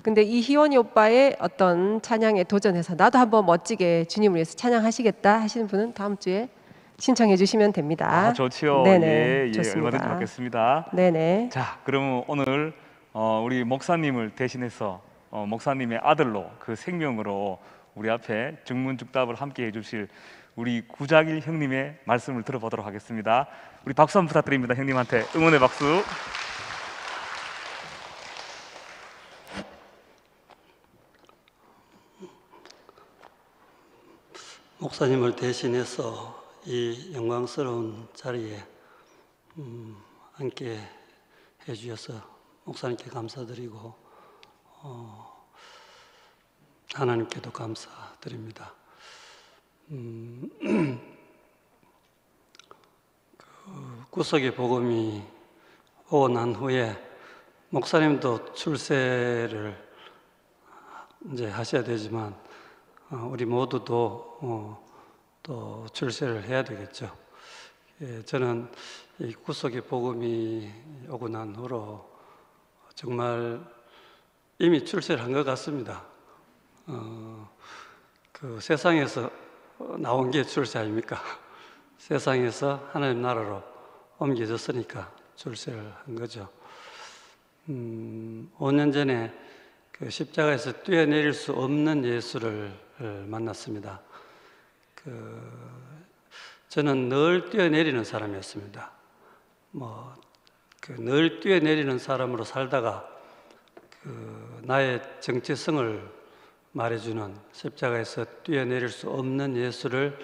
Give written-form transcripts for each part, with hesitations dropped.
근데 이 희원이 오빠의 어떤 찬양에 도전해서 나도 한번 멋지게 주님을 위해서 찬양하시겠다 하시는 분은 다음 주에 신청해 주시면 됩니다. 아, 좋지요. 네네, 예, 좋습니다. 얼마든지 받겠습니다. 네네. 자, 그러면 오늘 우리 목사님을 대신해서 목사님의 아들로 그 생명으로 우리 앞에 증문즉답을 함께 해주실 우리 구자길 형님의 말씀을 들어보도록 하겠습니다. 우리 박수 한번 부탁드립니다. 형님한테 응원의 박수. 목사님을 대신해서 이 영광스러운 자리에 함께 해주셔서 목사님께 감사드리고 하나님께도 감사드립니다. 구속의 복음이 오고 난 후에 목사님도 출세를 이제 하셔야 되지만 우리 모두도 또 출세를 해야 되겠죠. 예, 저는 이 구속의 복음이 오고 난 후로 정말 이미 출세를 한 것 같습니다. 그 세상에서 나온 게 출세 아닙니까? 세상에서 하나님 나라로 옮겨졌으니까 출세를 한 거죠. 5년 전에 그 십자가에서 뛰어내릴 수 없는 예수를 만났습니다. 저는 늘 뛰어내리는 사람이었습니다. 늘 뛰어내리는 사람으로 살다가 나의 정체성을 말해주는 십자가에서 뛰어내릴 수 없는 예수를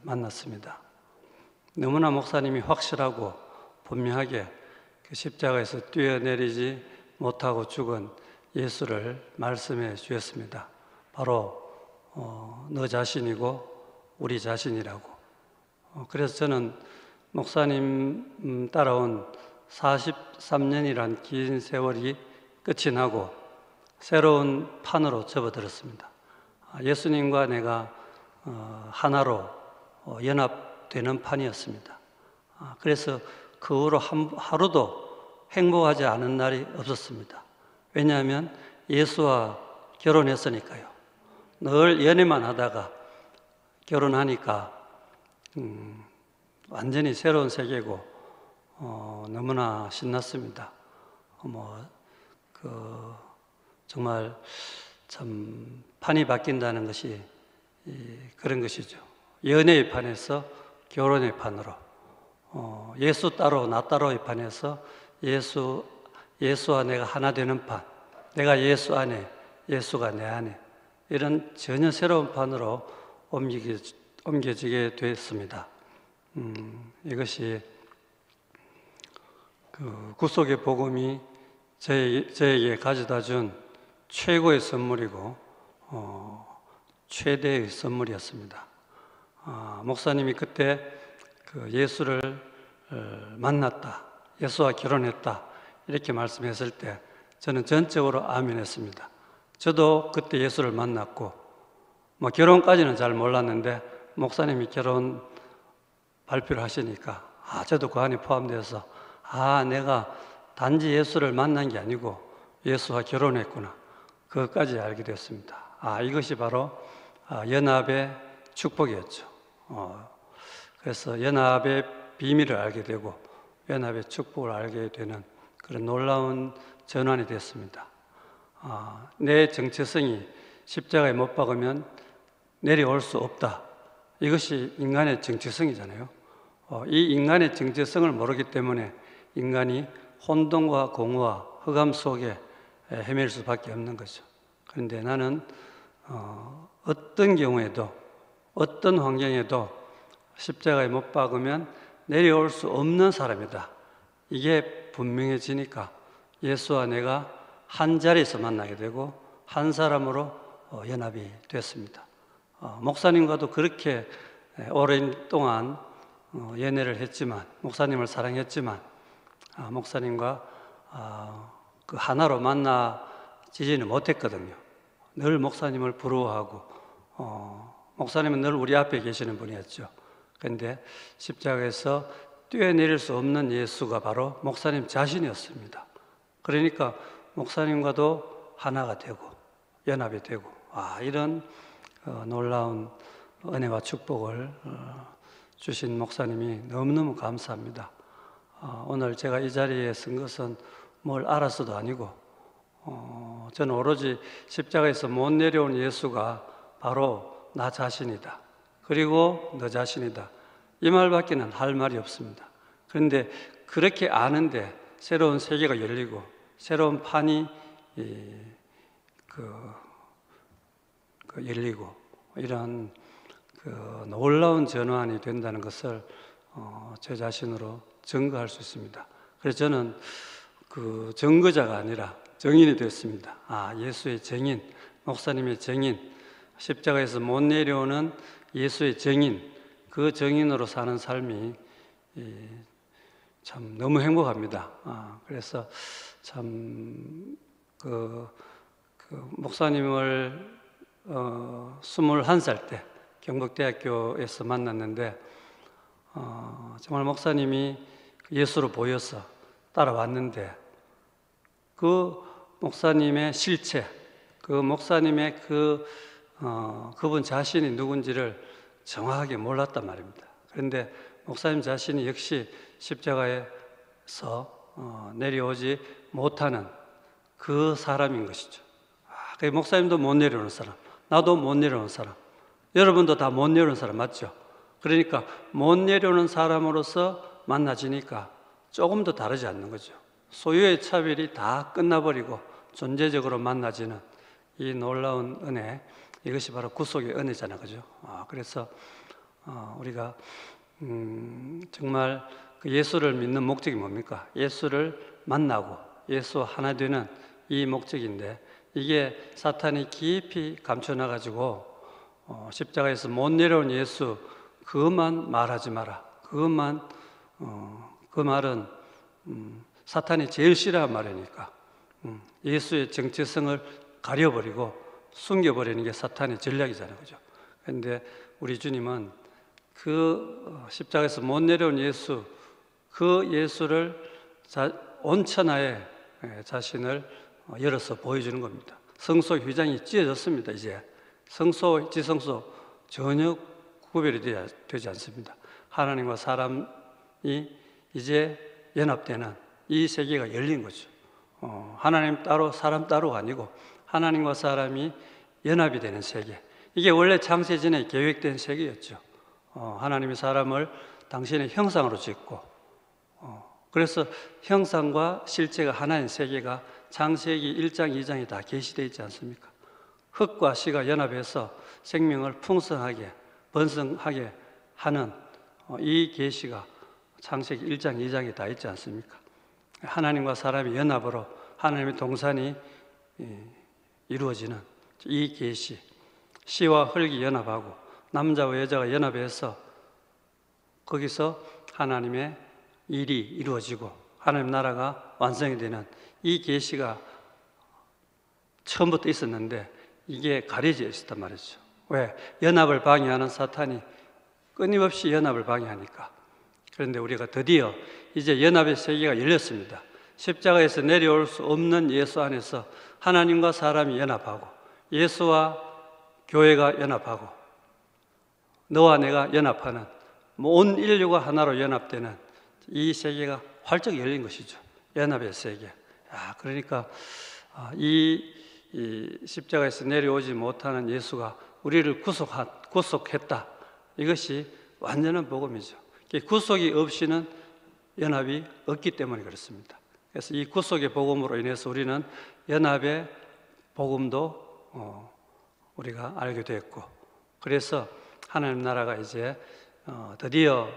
만났습니다. 너무나 목사님이 확실하고 분명하게 그 십자가에서 뛰어내리지 못하고 죽은 예수를 말씀해 주셨습니다. 바로 너 자신이고 우리 자신이라고. 그래서 저는 목사님 따라온 43년이란 긴 세월이 끝이 나고 새로운 판으로 접어들었습니다. 예수님과 내가 하나로 연합되는 판이었습니다. 그래서 그 후로 하루도 행복하지 않은 날이 없었습니다. 왜냐하면 예수와 결혼했으니까요. 늘 연애만 하다가 결혼하니까 완전히 새로운 세계고 너무나 신났습니다. 정말 참 판이 바뀐다는 것이 그런 것이죠. 연애의 판에서 결혼의 판으로, 예수 따로 나 따로의 판에서 예수와 내가 하나 되는 판, 내가 예수 안에, 예수가 내 안에, 이런 전혀 새로운 판으로 옮겨지게 됐습니다. 이것이 그 구속의 복음이 저에게 가져다 준 최고의 선물이고 최대의 선물이었습니다. 목사님이 그때 그 예수를 만났다, 예수와 결혼했다 이렇게 말씀했을 때 저는 전적으로 아멘했습니다. 저도 그때 예수를 만났고 결혼까지는 잘 몰랐는데 목사님이 결혼 발표를 하시니까 저도 그 안에 포함되어서 내가 단지 예수를 만난 게 아니고 예수와 결혼했구나, 그것까지 알게 됐습니다. 이것이 바로 연합의 축복이었죠. 그래서 연합의 비밀을 알게 되고 연합의 축복을 알게 되는 그런 놀라운 전환이 됐습니다. 내 정체성이 십자가에 못 박으면 내려올 수 없다. 이것이 인간의 정체성이잖아요. 이 인간의 정체성을 모르기 때문에 인간이 혼돈과 공허와 흑암 속에 헤맬 수밖에 없는 거죠. 그런데 나는 어떤 경우에도 어떤 환경에도 십자가에 못 박으면 내려올 수 없는 사람이다. 이게 분명해지니까 예수와 내가 한 자리에서 만나게 되고 한 사람으로 연합이 됐습니다. 목사님과도 그렇게 오랜 동안 연애를 했지만, 목사님을 사랑했지만 목사님과 그 하나로 만나지지는 못했거든요. 늘 목사님을 부러워하고 목사님은 늘 우리 앞에 계시는 분이었죠. 그런데 십자가에서 뛰어내릴 수 없는 예수가 바로 목사님 자신이었습니다. 그러니까 목사님과도 하나가 되고 연합이 되고 이런 놀라운 은혜와 축복을 주신 목사님이 너무너무 감사합니다. 오늘 제가 이 자리에 쓴 것은 뭘 알아서도 아니고 저는 오로지 십자가에서 못 내려온 예수가 바로 나 자신이다. 그리고 너 자신이다. 이 말밖에는 할 말이 없습니다. 그런데 그렇게 아는데 새로운 세계가 열리고 새로운 판이 열리고 이런 놀라운 전환이 된다는 것을 제 자신으로 증거할 수 있습니다. 그래서 저는 그 증거자가 아니라 증인이 됐습니다. 예수의 증인, 목사님의 증인, 십자가에서 못 내려오는 예수의 증인, 그 증인으로 사는 삶이 참 너무 행복합니다. 그래서 참 목사님을 21살 때 경북대학교에서 만났는데 정말 목사님이 예수로 보여서 따라왔는데 그 목사님의 실체, 그 목사님의 그분 자신이 누군지를 정확하게 몰랐단 말입니다. 그런데 목사님 자신이 역시 십자가에서 내려오지 못하는 그 사람인 것이죠. 그 목사님도 못 내려오는 사람, 나도 못 내려오는 사람, 여러분도 다 못 내려오는 사람 맞죠? 그러니까 못 내려오는 사람으로서 만나지니까 조금도 다르지 않는 거죠. 소유의 차별이 다 끝나버리고 존재적으로 만나지는 이 놀라운 은혜, 이것이 바로 구속의 은혜잖아요, 그죠? 그래서 우리가 정말 그 예수를 믿는 목적이 뭡니까? 예수를 만나고 예수와 하나 되는 이 목적인데 이게 사탄이 깊이 감춰놔가지고 십자가에서 못 내려온 예수 그것만 말하지 마라. 그것만 그 말은 사탄이 제일 싫어하는 말이니까 예수의 정체성을 가려버리고 숨겨버리는 게 사탄의 전략이잖아요, 그죠? 그런데 우리 주님은 그 십자가에서 못 내려온 예수, 그 예수를 온 천하에 자신을 열어서 보여주는 겁니다. 성소 휘장이 찢어졌습니다. 이제 성소, 지성소 전혀 구별이 되지 않습니다. 하나님과 사람이 이제 연합되는 이 세계가 열린 거죠. 하나님 따로 사람 따로가 아니고 하나님과 사람이 연합이 되는 세계. 이게 원래 창세 전에 계획된 세계였죠. 하나님이 사람을 당신의 형상으로 짓고 그래서 형상과 실제가 하나인 세계가 창세기 1장, 2장에 다 계시되어 있지 않습니까? 흙과 씨가 연합해서 생명을 풍성하게 번성하게 하는 이 계시가 창세기 1장, 2장에 다 있지 않습니까? 하나님과 사람의 연합으로 하나님의 동산이 이루어지는 이 계시, 씨와 흙이 연합하고 남자와 여자가 연합해서 거기서 하나님의 일이 이루어지고 하나님 나라가 완성이 되는 이 계시가 처음부터 있었는데 이게 가려져 있었단 말이죠. 왜? 연합을 방해하는 사탄이 끊임없이 연합을 방해하니까. 그런데 우리가 드디어 이제 연합의 세계가 열렸습니다. 십자가에서 내려올 수 없는 예수 안에서 하나님과 사람이 연합하고 예수와 교회가 연합하고 너와 내가 연합하는 온 인류가 하나로 연합되는 이 세계가 활짝 열린 것이죠. 연합의 세계. 그러니까 이 십자가에서 내려오지 못하는 예수가 우리를 구속했다. 이것이 완전한 복음이죠. 구속이 없이는 연합이 없기 때문에 그렇습니다. 그래서 이 구속의 복음으로 인해서 우리는 연합의 복음도 우리가 알게 됐고, 그래서 하나님 나라가 이제 드디어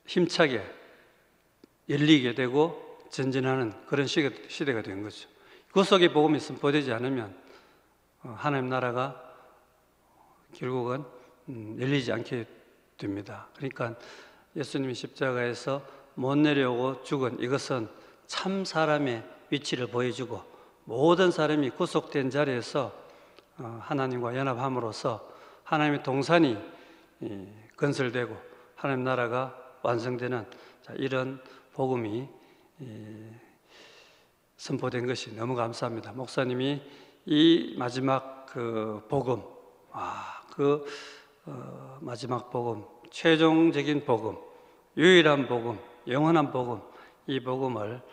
힘차게 열리게 되고 전진하는 그런 시대가 된 거죠. 구속의 복음이 선포되지 않으면 하나님 나라가 결국은 열리지 않게 됩니다. 그러니까 예수님이 십자가에서 못 내려오고 죽은 이것은 참 사람의 위치를 보여주고 모든 사람이 구속된 자리에서 하나님과 연합함으로써 하나님의 동산이 건설되고 하나님 나라가 완성되는 이런 복음이 선포된 것이 너무 감사합니다. 목사님이 이 마지막 그 복음, 마지막 복음, 최종적인 복음, 유일한 복음, 영원한 복음, 이 복음을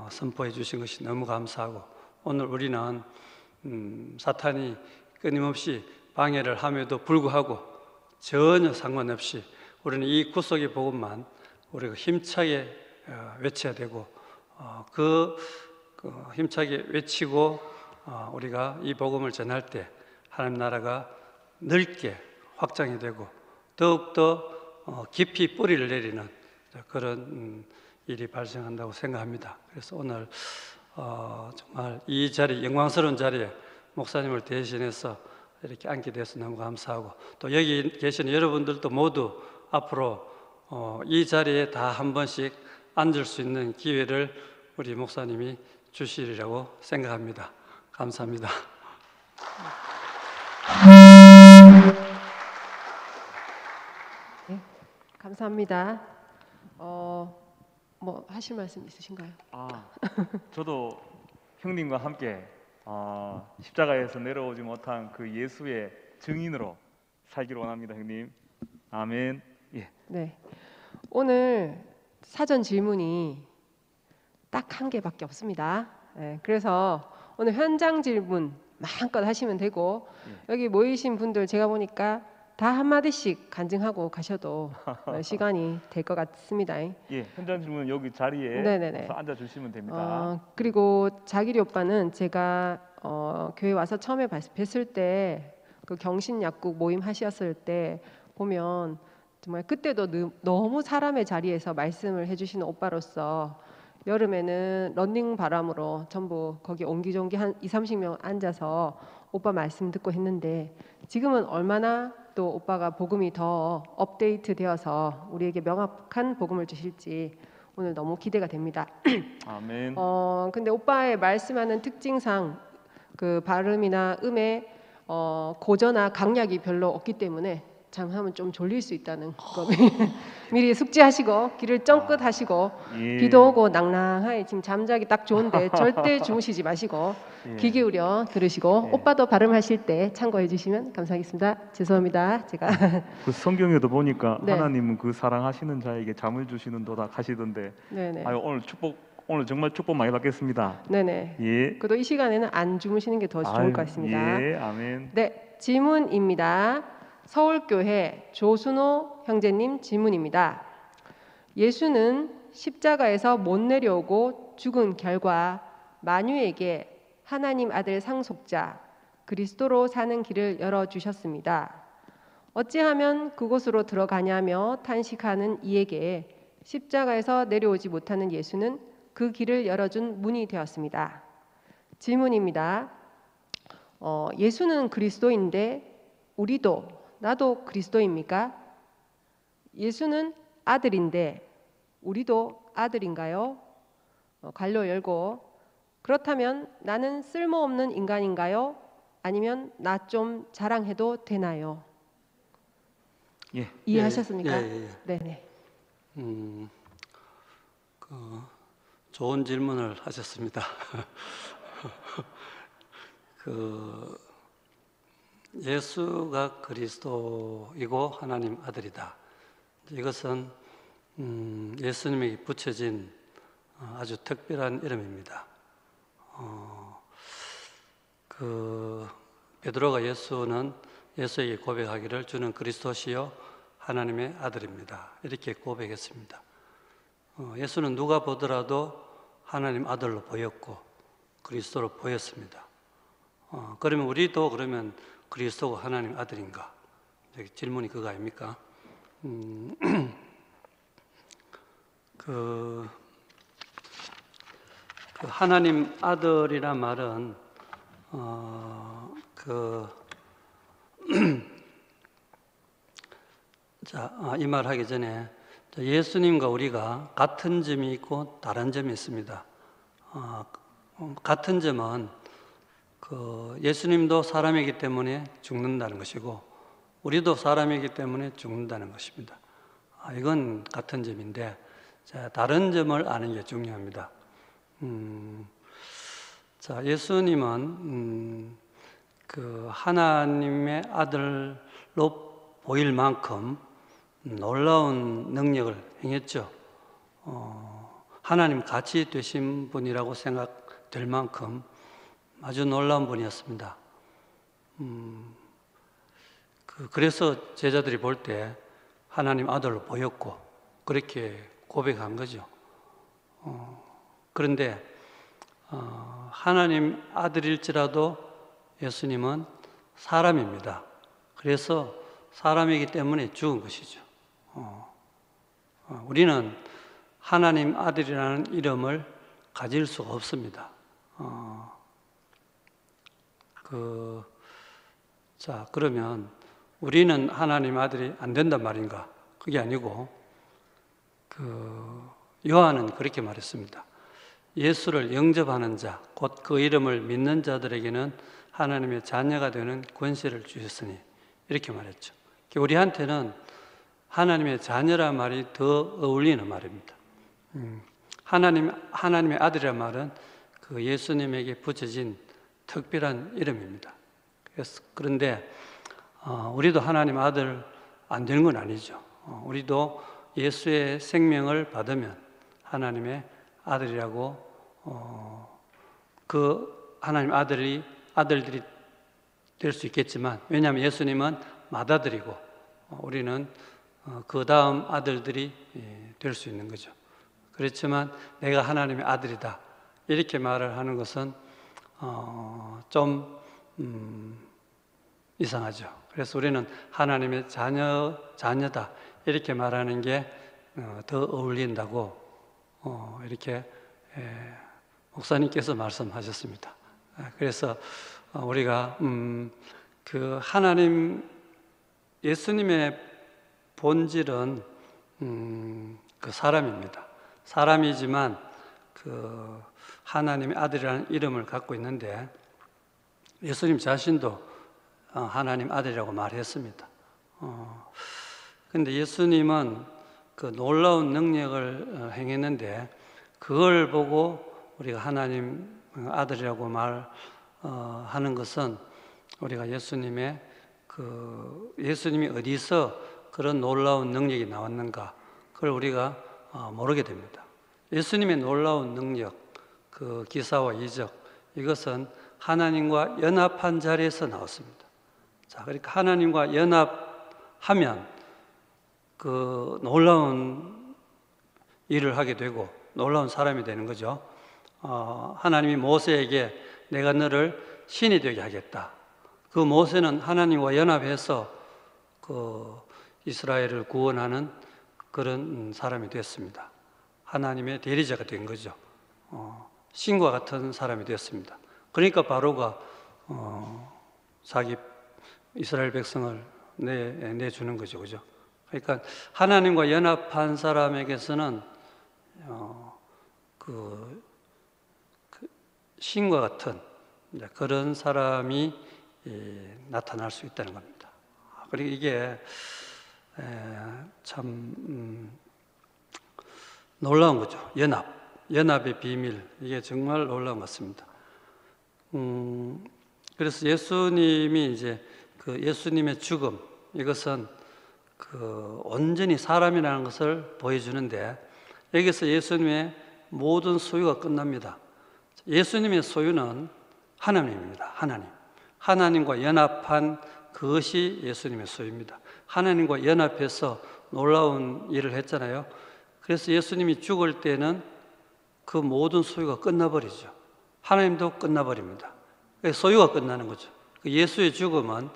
선포해 주신 것이 너무 감사하고, 오늘 우리는 사탄이 끊임없이 방해를 함에도 불구하고 전혀 상관없이 우리는 이 구속의 복음만 우리가 힘차게 외쳐야 되고, 그 힘차게 외치고 우리가 이 복음을 전할 때 하나님 나라가 넓게 확장이 되고 더욱더 깊이 뿌리를 내리는 그런 일이 발생한다고 생각합니다. 그래서 오늘 정말 이 자리, 영광스러운 자리에 목사님을 대신해서 이렇게 앉게 돼서 너무 감사하고, 또 여기 계시는 여러분들도 모두 앞으로 이 자리에 다 한 번씩 앉을 수 있는 기회를 우리 목사님이 주시리라고 생각합니다. 감사합니다. 네, 감사합니다. 뭐 하실 말씀 있으신가요? 저도 형님과 함께 십자가에서 내려오지 못한 그 예수의 증인으로 살기를 원합니다, 형님. 아멘. 예. 네. 오늘 사전 질문이 딱 한 개밖에 없습니다. 네, 그래서 오늘 현장 질문 마음껏 하시면 되고, 여기 모이신 분들 제가 보니까 다 한마디씩 간증하고 가셔도 시간이 될 것 같습니다. 예, 현장 질문 여기 자리에 네네네. 앉아 주시면 됩니다. 그리고 자기리 오빠는 제가 교회 와서 처음에 뵀을 때 그 경신약국 모임 하셨을 때 보면 정말 그때도 너무 사람의 자리에서 말씀을 해주시는 오빠로서, 여름에는 런닝 바람으로 전부 거기 옹기종기 한 20-30명 앉아서 오빠 말씀 듣고 했는데, 지금은 얼마나 또 오빠가 복음이 더 업데이트 되어서 우리에게 명확한 복음을 주실지 오늘 너무 기대가 됩니다. 아멘. 근데 오빠의 말씀하는 특징상 그 발음이나 음에 고저나 강약이 별로 없기 때문에 잠하면 좀 졸릴 수 있다는 거 미리 숙지하시고, 귀를 쫑긋 하시고, 예. 비도 오고 낭낭하게 지금 잠자기 딱 좋은데 절대 주무시지 마시고 예. 귀 기울여 들으시고, 예. 오빠도 발음하실 때 참고해 주시면 감사하겠습니다. 죄송합니다. 제가 그 성경에도 보니까 네. 하나님은 그 사랑하시는 자에게 잠을 주시는 도다 하시던데, 네네. 오늘 정말 축복 많이 받겠습니다. 네네. 예. 그래도 이 시간에는 안 주무시는 게 더 좋을 것 같습니다. 예, 아멘. 네, 질문입니다. 서울교회 조순호 형제님 질문입니다. 예수는 십자가에서 못 내려오고 죽은 결과 만유에게 하나님 아들 상속자 그리스도로 사는 길을 열어주셨습니다. 어찌하면 그곳으로 들어가냐며 탄식하는 이에게 십자가에서 내려오지 못하는 예수는 그 길을 열어준 문이 되었습니다. 질문입니다. 예수는 그리스도인데 나도 그리스도입니까? 예수는 아들인데 우리도 아들인가요? 관료 열고, 그렇다면 나는 쓸모없는 인간인가요? 아니면 나 좀 자랑해도 되나요? 예. 이해하셨습니까? 예. 네네. 좋은 질문을 하셨습니다. 예수가 그리스도이고 하나님 아들이다. 이것은 예수님에게 붙여진 아주 특별한 이름입니다. 베드로가 예수에게 고백하기를 주는 그리스도시요 하나님의 아들입니다. 이렇게 고백했습니다. 예수는 누가 보더라도 하나님 아들로 보였고 그리스도로 보였습니다. 그러면 우리도 그리스도가 하나님 아들인가? 질문이 그거 아닙니까? 그 하나님 아들이란 말은 이 말 하기 전에 예수님과 우리가 같은 점이 있고 다른 점이 있습니다. 같은 점은 예수님도 사람이기 때문에 죽는다는 것이고 우리도 사람이기 때문에 죽는다는 것입니다. 이건 같은 점인데 다른 점을 아는 게 중요합니다. 자, 예수님은 그 하나님의 아들로 보일 만큼 놀라운 능력을 행했죠. 하나님 같이 되신 분이라고 생각될 만큼 아주 놀라운 분이었습니다. 그래서 제자들이 볼 때 하나님 아들로 보였고 그렇게 고백한 거죠. 그런데 하나님 아들일지라도 예수님은 사람입니다. 그래서 사람이기 때문에 죽은 것이죠. 우리는 하나님 아들이라는 이름을 가질 수가 없습니다. 자, 그러면 우리는 하나님 아들이 안 된단 말인가? 그게 아니고, 요한은 그렇게 말했습니다. 예수를 영접하는 자, 곧 그 이름을 믿는 자들에게는 하나님의 자녀가 되는 권세를 주셨으니, 이렇게 말했죠. 우리한테는 하나님의 자녀란 말이 더 어울리는 말입니다. 하나님의 아들이란 말은 그 예수님에게 붙여진 특별한 이름입니다. 그런데 우리도 하나님 아들 안 되는 건 아니죠. 우리도 예수의 생명을 받으면 하나님의 아들이라고 그 하나님 아들들이 될 수 있겠지만, 왜냐하면 예수님은 맏아들이고 우리는 그 다음 아들들이 될 수 있는 거죠. 그렇지만 내가 하나님의 아들이다 이렇게 말을 하는 것은 좀 이상하죠. 그래서 우리는 하나님의 자녀다 이렇게 말하는 게 더 어울린다고 이렇게 목사님께서 말씀하셨습니다. 그래서 우리가 그 예수님의 본질은 그 사람입니다. 사람이지만 그 하나님의 아들이라는 이름을 갖고 있는데 예수님 자신도 하나님 아들이라고 말했습니다. 그런데 예수님은 그 놀라운 능력을 행했는데 그걸 보고 우리가 하나님 아들이라고 말하는 것은 우리가 예수님이 어디서 그런 놀라운 능력이 나왔는가 그걸 우리가 모르게 됩니다. 예수님의 놀라운 능력, 그 기사와 이적 이것은 하나님과 연합한 자리에서 나왔습니다. 자, 그러니까 하나님과 연합하면 그 놀라운 일을 하게 되고 놀라운 사람이 되는 거죠. 하나님이 모세에게 내가 너를 신이 되게 하겠다. 그 모세는 하나님과 연합해서 그 이스라엘을 구원하는 그런 사람이 됐습니다. 하나님의 대리자가 된 거죠. 신과 같은 사람이 됐습니다. 그러니까 바로가 자기 이스라엘 백성을 내주는 거죠, 그죠? 그러니까 하나님과 연합한 사람에게서는 그 신과 같은 그런 사람이 나타날 수 있다는 겁니다. 그리고 이게 참 놀라운 거죠. 연합의 비밀 이게 정말 놀라운 것 같습니다. 그래서 예수님이 이제 그 예수님의 죽음 이것은 그 온전히 사람이라는 것을 보여주는데 여기서 예수님의 모든 소유가 끝납니다. 예수님의 소유는 하나님입니다. 하나님과 연합한 그것이 예수님의 소유입니다. 하나님과 연합해서 놀라운 일을 했잖아요. 그래서 예수님이 죽을 때는 그 모든 소유가 끝나버리죠. 하나님도 끝나버립니다. 소유가 끝나는 거죠. 예수의 죽음은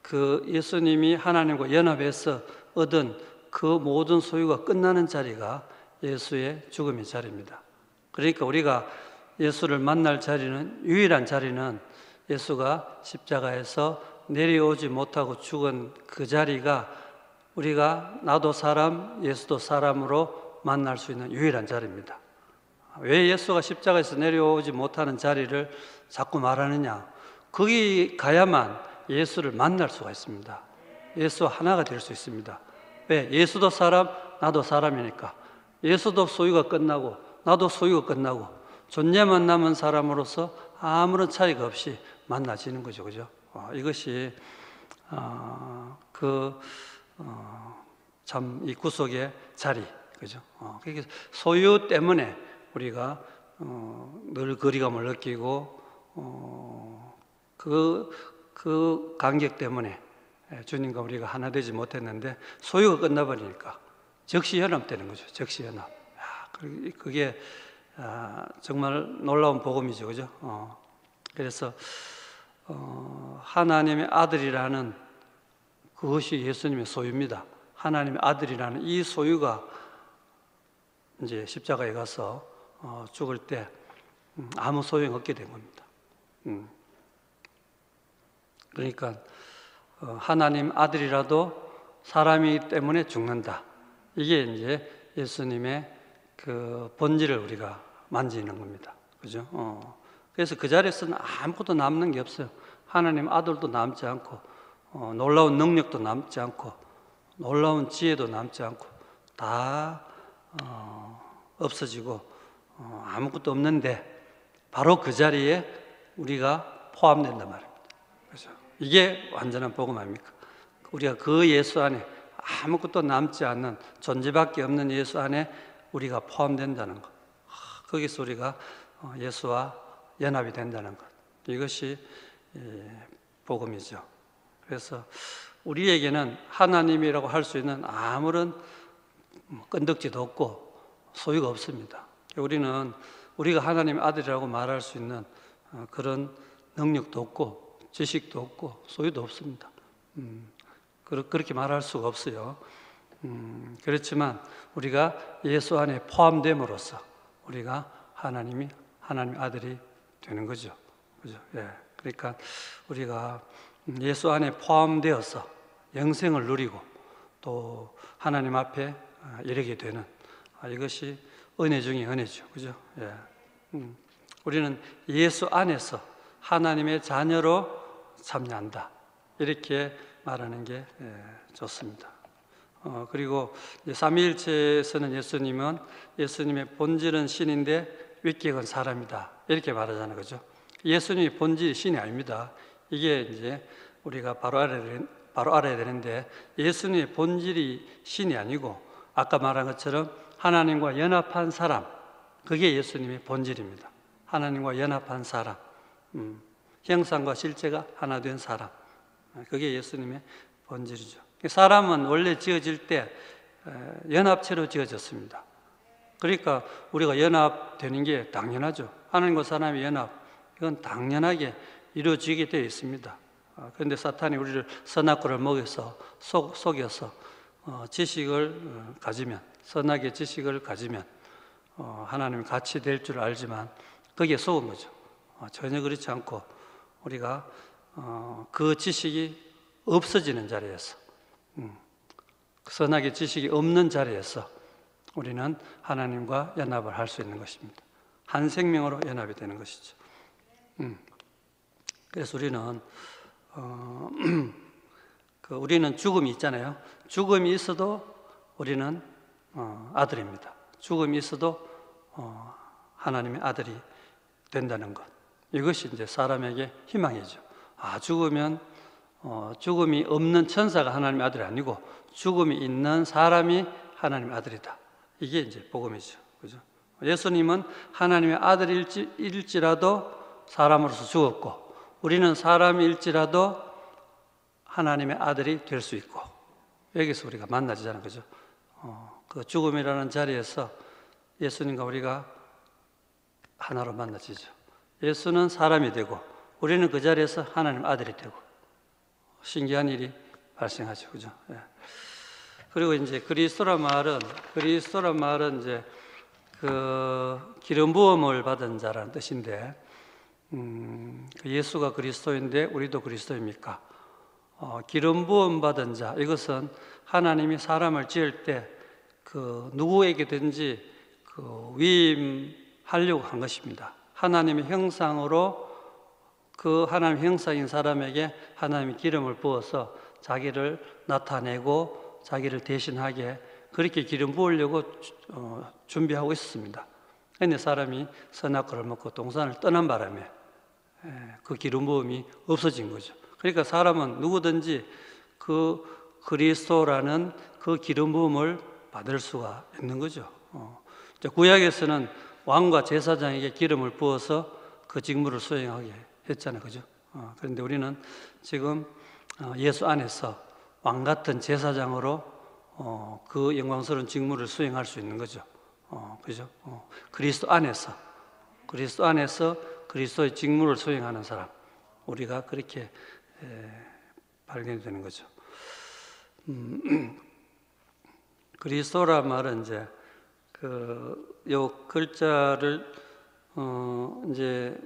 그 예수님이 하나님과 연합해서 얻은 그 모든 소유가 끝나는 자리가 예수의 죽음의 자리입니다. 그러니까 우리가 예수를 만날 자리는, 유일한 자리는 예수가 십자가에서 내려오지 못하고 죽은 그 자리가 우리가 나도 사람, 예수도 사람으로 만날 수 있는 유일한 자리입니다. 왜 예수가 십자가에서 내려오지 못하는 자리를 자꾸 말하느냐? 거기 가야만 예수를 만날 수가 있습니다. 예수와 하나가 될 수 있습니다. 왜? 예수도 사람, 나도 사람이니까. 예수도 소유가 끝나고 나도 소유가 끝나고 존재만 남은 사람으로서 아무런 차이가 없이 만나지는 거죠, 그죠? 이것이 참 이 구속의 자리, 그죠? 그게 소유 때문에 우리가 늘 거리감을 느끼고 그 간격 때문에 주님과 우리가 하나 되지 못했는데 소유가 끝나버리니까 즉시 연합되는 거죠. 즉시 연합. 그게 정말 놀라운 복음이죠, 그죠? 그래서 하나님의 아들이라는 그것이 예수님의 소유입니다. 하나님의 아들이라는 이 소유가 이제 십자가에 가서 죽을 때 아무 소용 없게 된 겁니다. 그러니까 하나님 아들이라도 사람이기 때문에 죽는다. 이게 이제 예수님의 그 본질을 우리가 만지는 겁니다. 그죠? 그래서 그 자리에서는 아무것도 남는 게 없어요. 하나님 아들도 남지 않고, 놀라운 능력도 남지 않고, 놀라운 지혜도 남지 않고, 다 없어지고, 아무것도 없는데, 바로 그 자리에 우리가 포함된단 말입니다. 그죠? 이게 완전한 복음 아닙니까? 우리가 그 예수 안에 아무것도 남지 않는 존재밖에 없는 예수 안에 우리가 포함된다는 것. 거기서 우리가 예수와 연합이 된다는 것. 이것이 복음이죠. 그래서 우리에게는 하나님이라고 할 수 있는 아무런 끈덕지도 없고 소유가 없습니다. 우리가 하나님의 아들이라고 말할 수 있는 그런 능력도 없고 지식도 없고 소유도 없습니다. 그렇게 말할 수가 없어요. 그렇지만 우리가 예수 안에 포함됨으로써 우리가 하나님 아들이 되는 거죠. 그죠? 예. 그러니까 우리가 예수 안에 포함되어서 영생을 누리고 또 하나님 앞에 이르게 되는 이것이 은혜 중에 은혜죠. 그죠? 예. 우리는 예수 안에서 하나님의 자녀로 참여한다. 이렇게 말하는 게 좋습니다. 그리고 삼위일체에서는 예수님은 예수님의 본질은 신인데 위격은 사람이다. 이렇게 말하잖아요. 그죠? 예수님의 본질이 신이 아닙니다. 이게 이제 우리가 바로 알아야 되는데 예수님의 본질이 신이 아니고 아까 말한 것처럼 하나님과 연합한 사람, 그게 예수님의 본질입니다. 하나님과 연합한 사람, 형상과 실제가 하나 된 사람, 그게 예수님의 본질이죠. 사람은 원래 지어질 때 연합체로 지어졌습니다. 그러니까 우리가 연합되는 게 당연하죠. 하나님과 사람의 연합, 이건 당연하게 이루어지게 되어 있습니다. 그런데 사탄이 우리를 선악과를 먹여서 속여서 지식을 가지면, 선악의 지식을 가지면 하나님이 같이 될 줄 알지만 거기에 속은 거죠. 전혀 그렇지 않고 우리가 그 지식이 없어지는 자리에서, 선악의 지식이 없는 자리에서 우리는 하나님과 연합을 할 수 있는 것입니다. 한 생명으로 연합이 되는 것이죠. 그래서 우리는 죽음이 있잖아요. 죽음이 있어도 우리는 아들입니다. 죽음이 있어도 하나님의 아들이 된다는 것. 이것이 이제 사람에게 희망이죠. 죽으면 죽음이 없는 천사가 하나님의 아들이 아니고 죽음이 있는 사람이 하나님의 아들이다. 이게 이제 복음이죠. 그죠? 예수님은 하나님의 아들일지라도 사람으로서 죽었고 우리는 사람일지라도 하나님의 아들이 될 수 있고 여기서 우리가 만나지잖아요. 그죠? 그 죽음이라는 자리에서 예수님과 우리가 하나로 만나지죠. 예수는 사람이 되고 우리는 그 자리에서 하나님 아들이 되고 신기한 일이 발생하죠. 그죠? 예. 그리고 이제 그리스도란 말은 이제 그 기름 부음을 받은 자라는 뜻인데 예수가 그리스도인데 우리도 그리스도입니까? 기름 부음 받은 자, 이것은 하나님이 사람을 지을 때 그 누구에게든지 그 위임하려고 한 것입니다. 하나님의 형상으로 그 하나님의 형상인 사람에게 하나님이 기름을 부어서 자기를 나타내고 자기를 대신하게 그렇게 기름 부으려고 준비하고 있었습니다. 그런데 사람이 선악과를 먹고 동산을 떠난 바람에 그 기름 부음이 없어진 거죠. 그러니까 사람은 누구든지 그 그리스도라는 그 기름 부음을 받을 수가 있는 거죠. 이제 구약에서는 왕과 제사장에게 기름을 부어서 그 직무를 수행하게 했잖아요, 그죠? 그런데 우리는 지금 예수 안에서 왕 같은 제사장으로 그 영광스러운 직무를 수행할 수 있는 거죠. 그죠? 그리스도 안에서 그리스도의 직무를 수행하는 사람, 우리가 그렇게 발견되는 거죠. 그리스도란 말은 이제 요 글자를 이제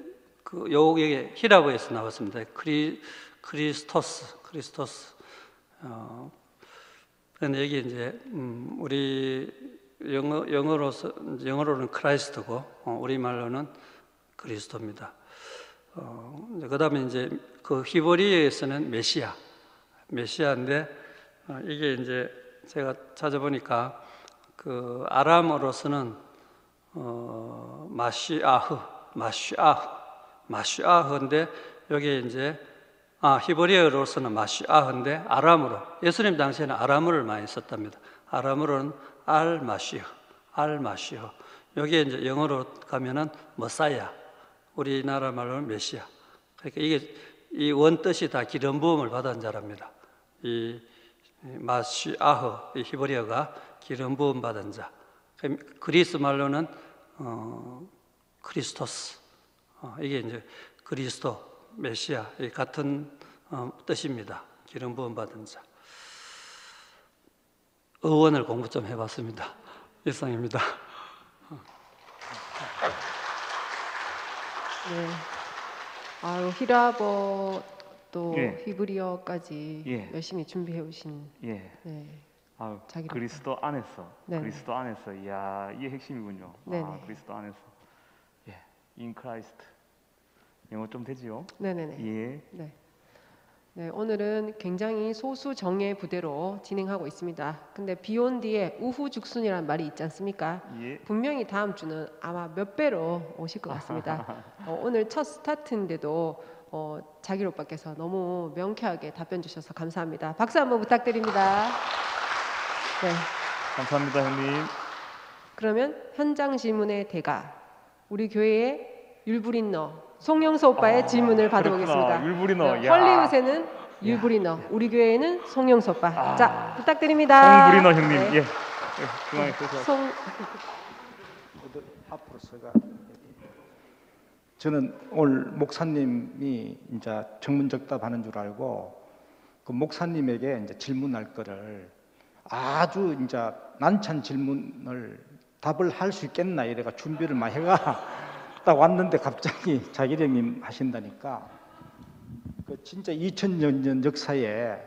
여기 히라보에서 나왔습니다. 크리스토스. 그런데 여기 이제 우리 영어로는 크라이스트고 우리 말로는 그리스도입니다. 그다음에 이제 그 히브리어에서는 메시아인데 이게 이제 제가 찾아보니까 그 아람어로서는 마시아흐인데 여기 이제 히브리어로서는 마시아흐인데 아람어로 예수님 당시에는 아람어를 많이 썼답니다. 아람어로는 알마시흐. 여기에 이제 영어로 가면은 머사야. 우리나라 말로는 메시아. 그러니까 이게 이 원뜻이 다 기름 부음을 받은 자랍니다. 이 마시아흐, 이 히브리어가 기름 부음 받은 자. 그리스 말로는 크리스토스. 이게 이제 그리스도, 메시아 같은 뜻입니다. 기름 부음 받은 자. 어원을 공부 좀 해봤습니다. 이상입니다. 네. 아유, 히라버 또 예. 히브리어까지 예. 열심히 준비해 오신. 예. 네. 아, 자기 그리스도 안에서. 네네. 그리스도 안에서. 이야, 이게 핵심이군요. 네네. 그리스도 안에서. 예. In Christ. 영어 좀 되지요? 네네네. 예. 네. 네, 오늘은 굉장히 소수 정예 부대로 진행하고 있습니다. 근데 비온 뒤에 우후죽순이라는 말이 있지 않습니까? 예. 분명히 다음 주는 아마 몇 배로 오실 것 같습니다. 오늘 첫 스타트인데도 자길 오빠께서 너무 명쾌하게 답변 주셔서 감사합니다. 박수 한번 부탁드립니다. 네, 감사합니다, 형님. 그러면 현장 질문의 대가 우리 교회의 율브린너 송영수 오빠의 질문을 받아보겠습니다. 그렇구나. 율브리너. 네, 야. 헐리우드에는 율브리너, 우리 교회에는 송영수 오빠. 자, 부탁드립니다. 송브리너 형님. 네. 예. 중앙에 서서. 송 앞으로 서가. 저는 오늘 목사님이 이제 정문적답하는 줄 알고 그 목사님에게 이제 질문할 거를 아주 이제 난찬 질문을 답을 할 수 있겠나 이래가 준비를 많이 해가 딱 왔는데 갑자기 자기 형님 하신다니까 그 진짜 2000년 역사에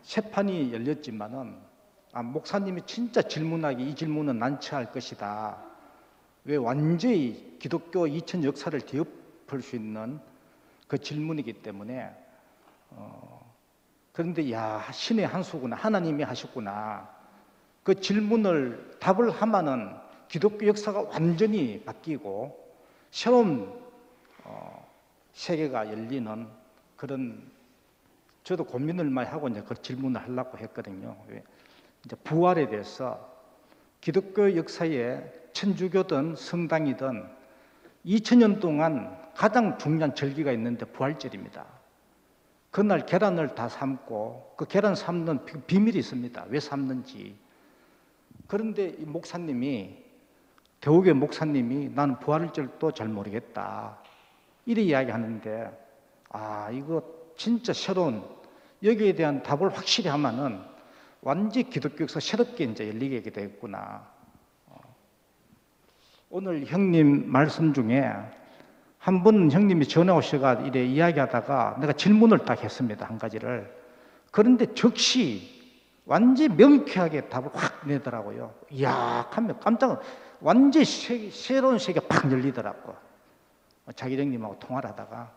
새 판이 열렸지만은 목사님이 진짜 질문하기 이 질문은 난처할 것이다. 왜 완전히 기독교 2000 역사를 뒤엎을 수 있는 그 질문이기 때문에 그런데 야 신의 한 수구나 하나님이 하셨구나 그 질문을 답을 하면은 기독교 역사가 완전히 바뀌고 새로운 세계가 열리는 그런 저도 고민을 많이 하고 이제 그 질문을 하려고 했거든요. 이제 부활에 대해서 기독교 역사에 천주교든 성당이든 2000년 동안 가장 중요한 절기가 있는데 부활절입니다. 그날 계란을 다 삶고 그 계란 삶는 비밀이 있습니다. 왜 삶는지. 그런데 이 목사님이 대우교회 목사님이 나는 부활절도 잘 모르겠다 이래 이야기하는데 이거 진짜 새로운 여기에 대한 답을 확실히 하면은 완전히 기독교 역사 새롭게 이제 열리게 되겠구나. 오늘 형님 말씀 중에 한 번 형님이 전화 오셔가 이래 이야기하다가 내가 질문을 딱 했습니다. 한 가지를. 그런데 즉시 완전히 명쾌하게 답을 확 내더라고요. 이야 하면 깜짝 완전히 새로운 세계가 팍 열리더라고. 자기 형님하고 통화를 하다가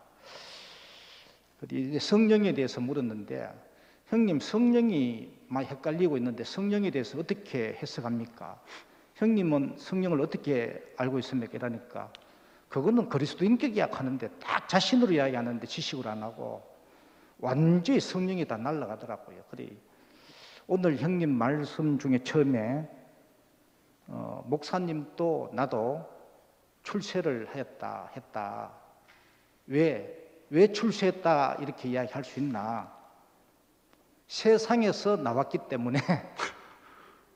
성령에 대해서 물었는데 형님 성령이 많이 헷갈리고 있는데 성령에 대해서 어떻게 해석합니까? 형님은 성령을 어떻게 알고 있습니까? 이러니까 그거는 그리스도인격이야 하는데 딱 자신으로 이야기하는데 지식으로 안 하고 완전히 성령이 다 날아가더라고요. 그래 오늘 형님 말씀 중에 처음에 목사님도 나도 출세를 했다. 왜 출세했다 이렇게 이야기할 수 있나? 세상에서 나왔기 때문에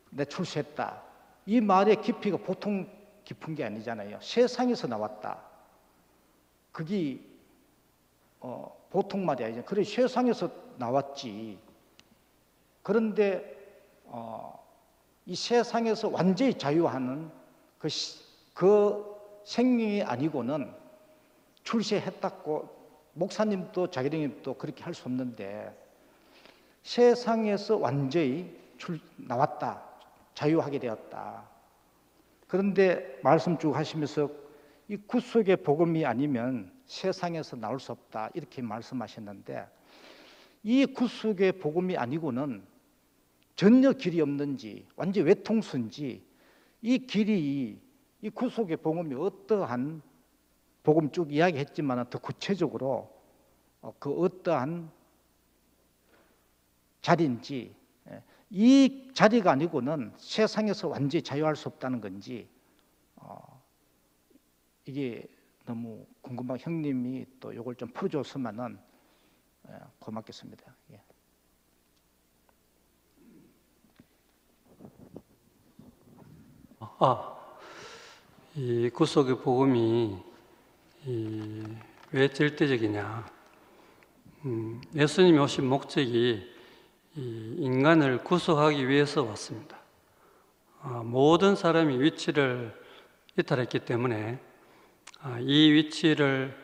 내 출세했다. 이 말의 깊이가 보통 깊은 게 아니잖아요. 세상에서 나왔다. 그게 보통 말이 아니죠. 그래 세상에서 나왔지. 그런데 이 세상에서 완전히 자유하는 그 생명이 아니고는 출세했다고 목사님도 자기님도 그렇게 할 수 없는데 세상에서 완전히 나왔다. 자유하게 되었다. 그런데 말씀 쭉 하시면서 이 구속의 복음이 아니면 세상에서 나올 수 없다. 이렇게 말씀하셨는데 이 구속의 복음이 아니고는 전혀 길이 없는지 완전 외통수인지 이 길이 이 구속의 복음이 어떠한 복음 쭉 이야기했지만 더 구체적으로 그 어떠한 자리인지 이 자리가 아니고는 세상에서 완전히 자유할 수 없다는 건지 이게 너무 궁금한 형님이 또 이걸 좀 풀어줬으면은 고맙겠습니다. 예. 이 구속의 복음이 왜 절대적이냐? 예수님이 오신 목적이 이 인간을 구속하기 위해서 왔습니다. 모든 사람이 위치를 이탈했기 때문에 이 위치를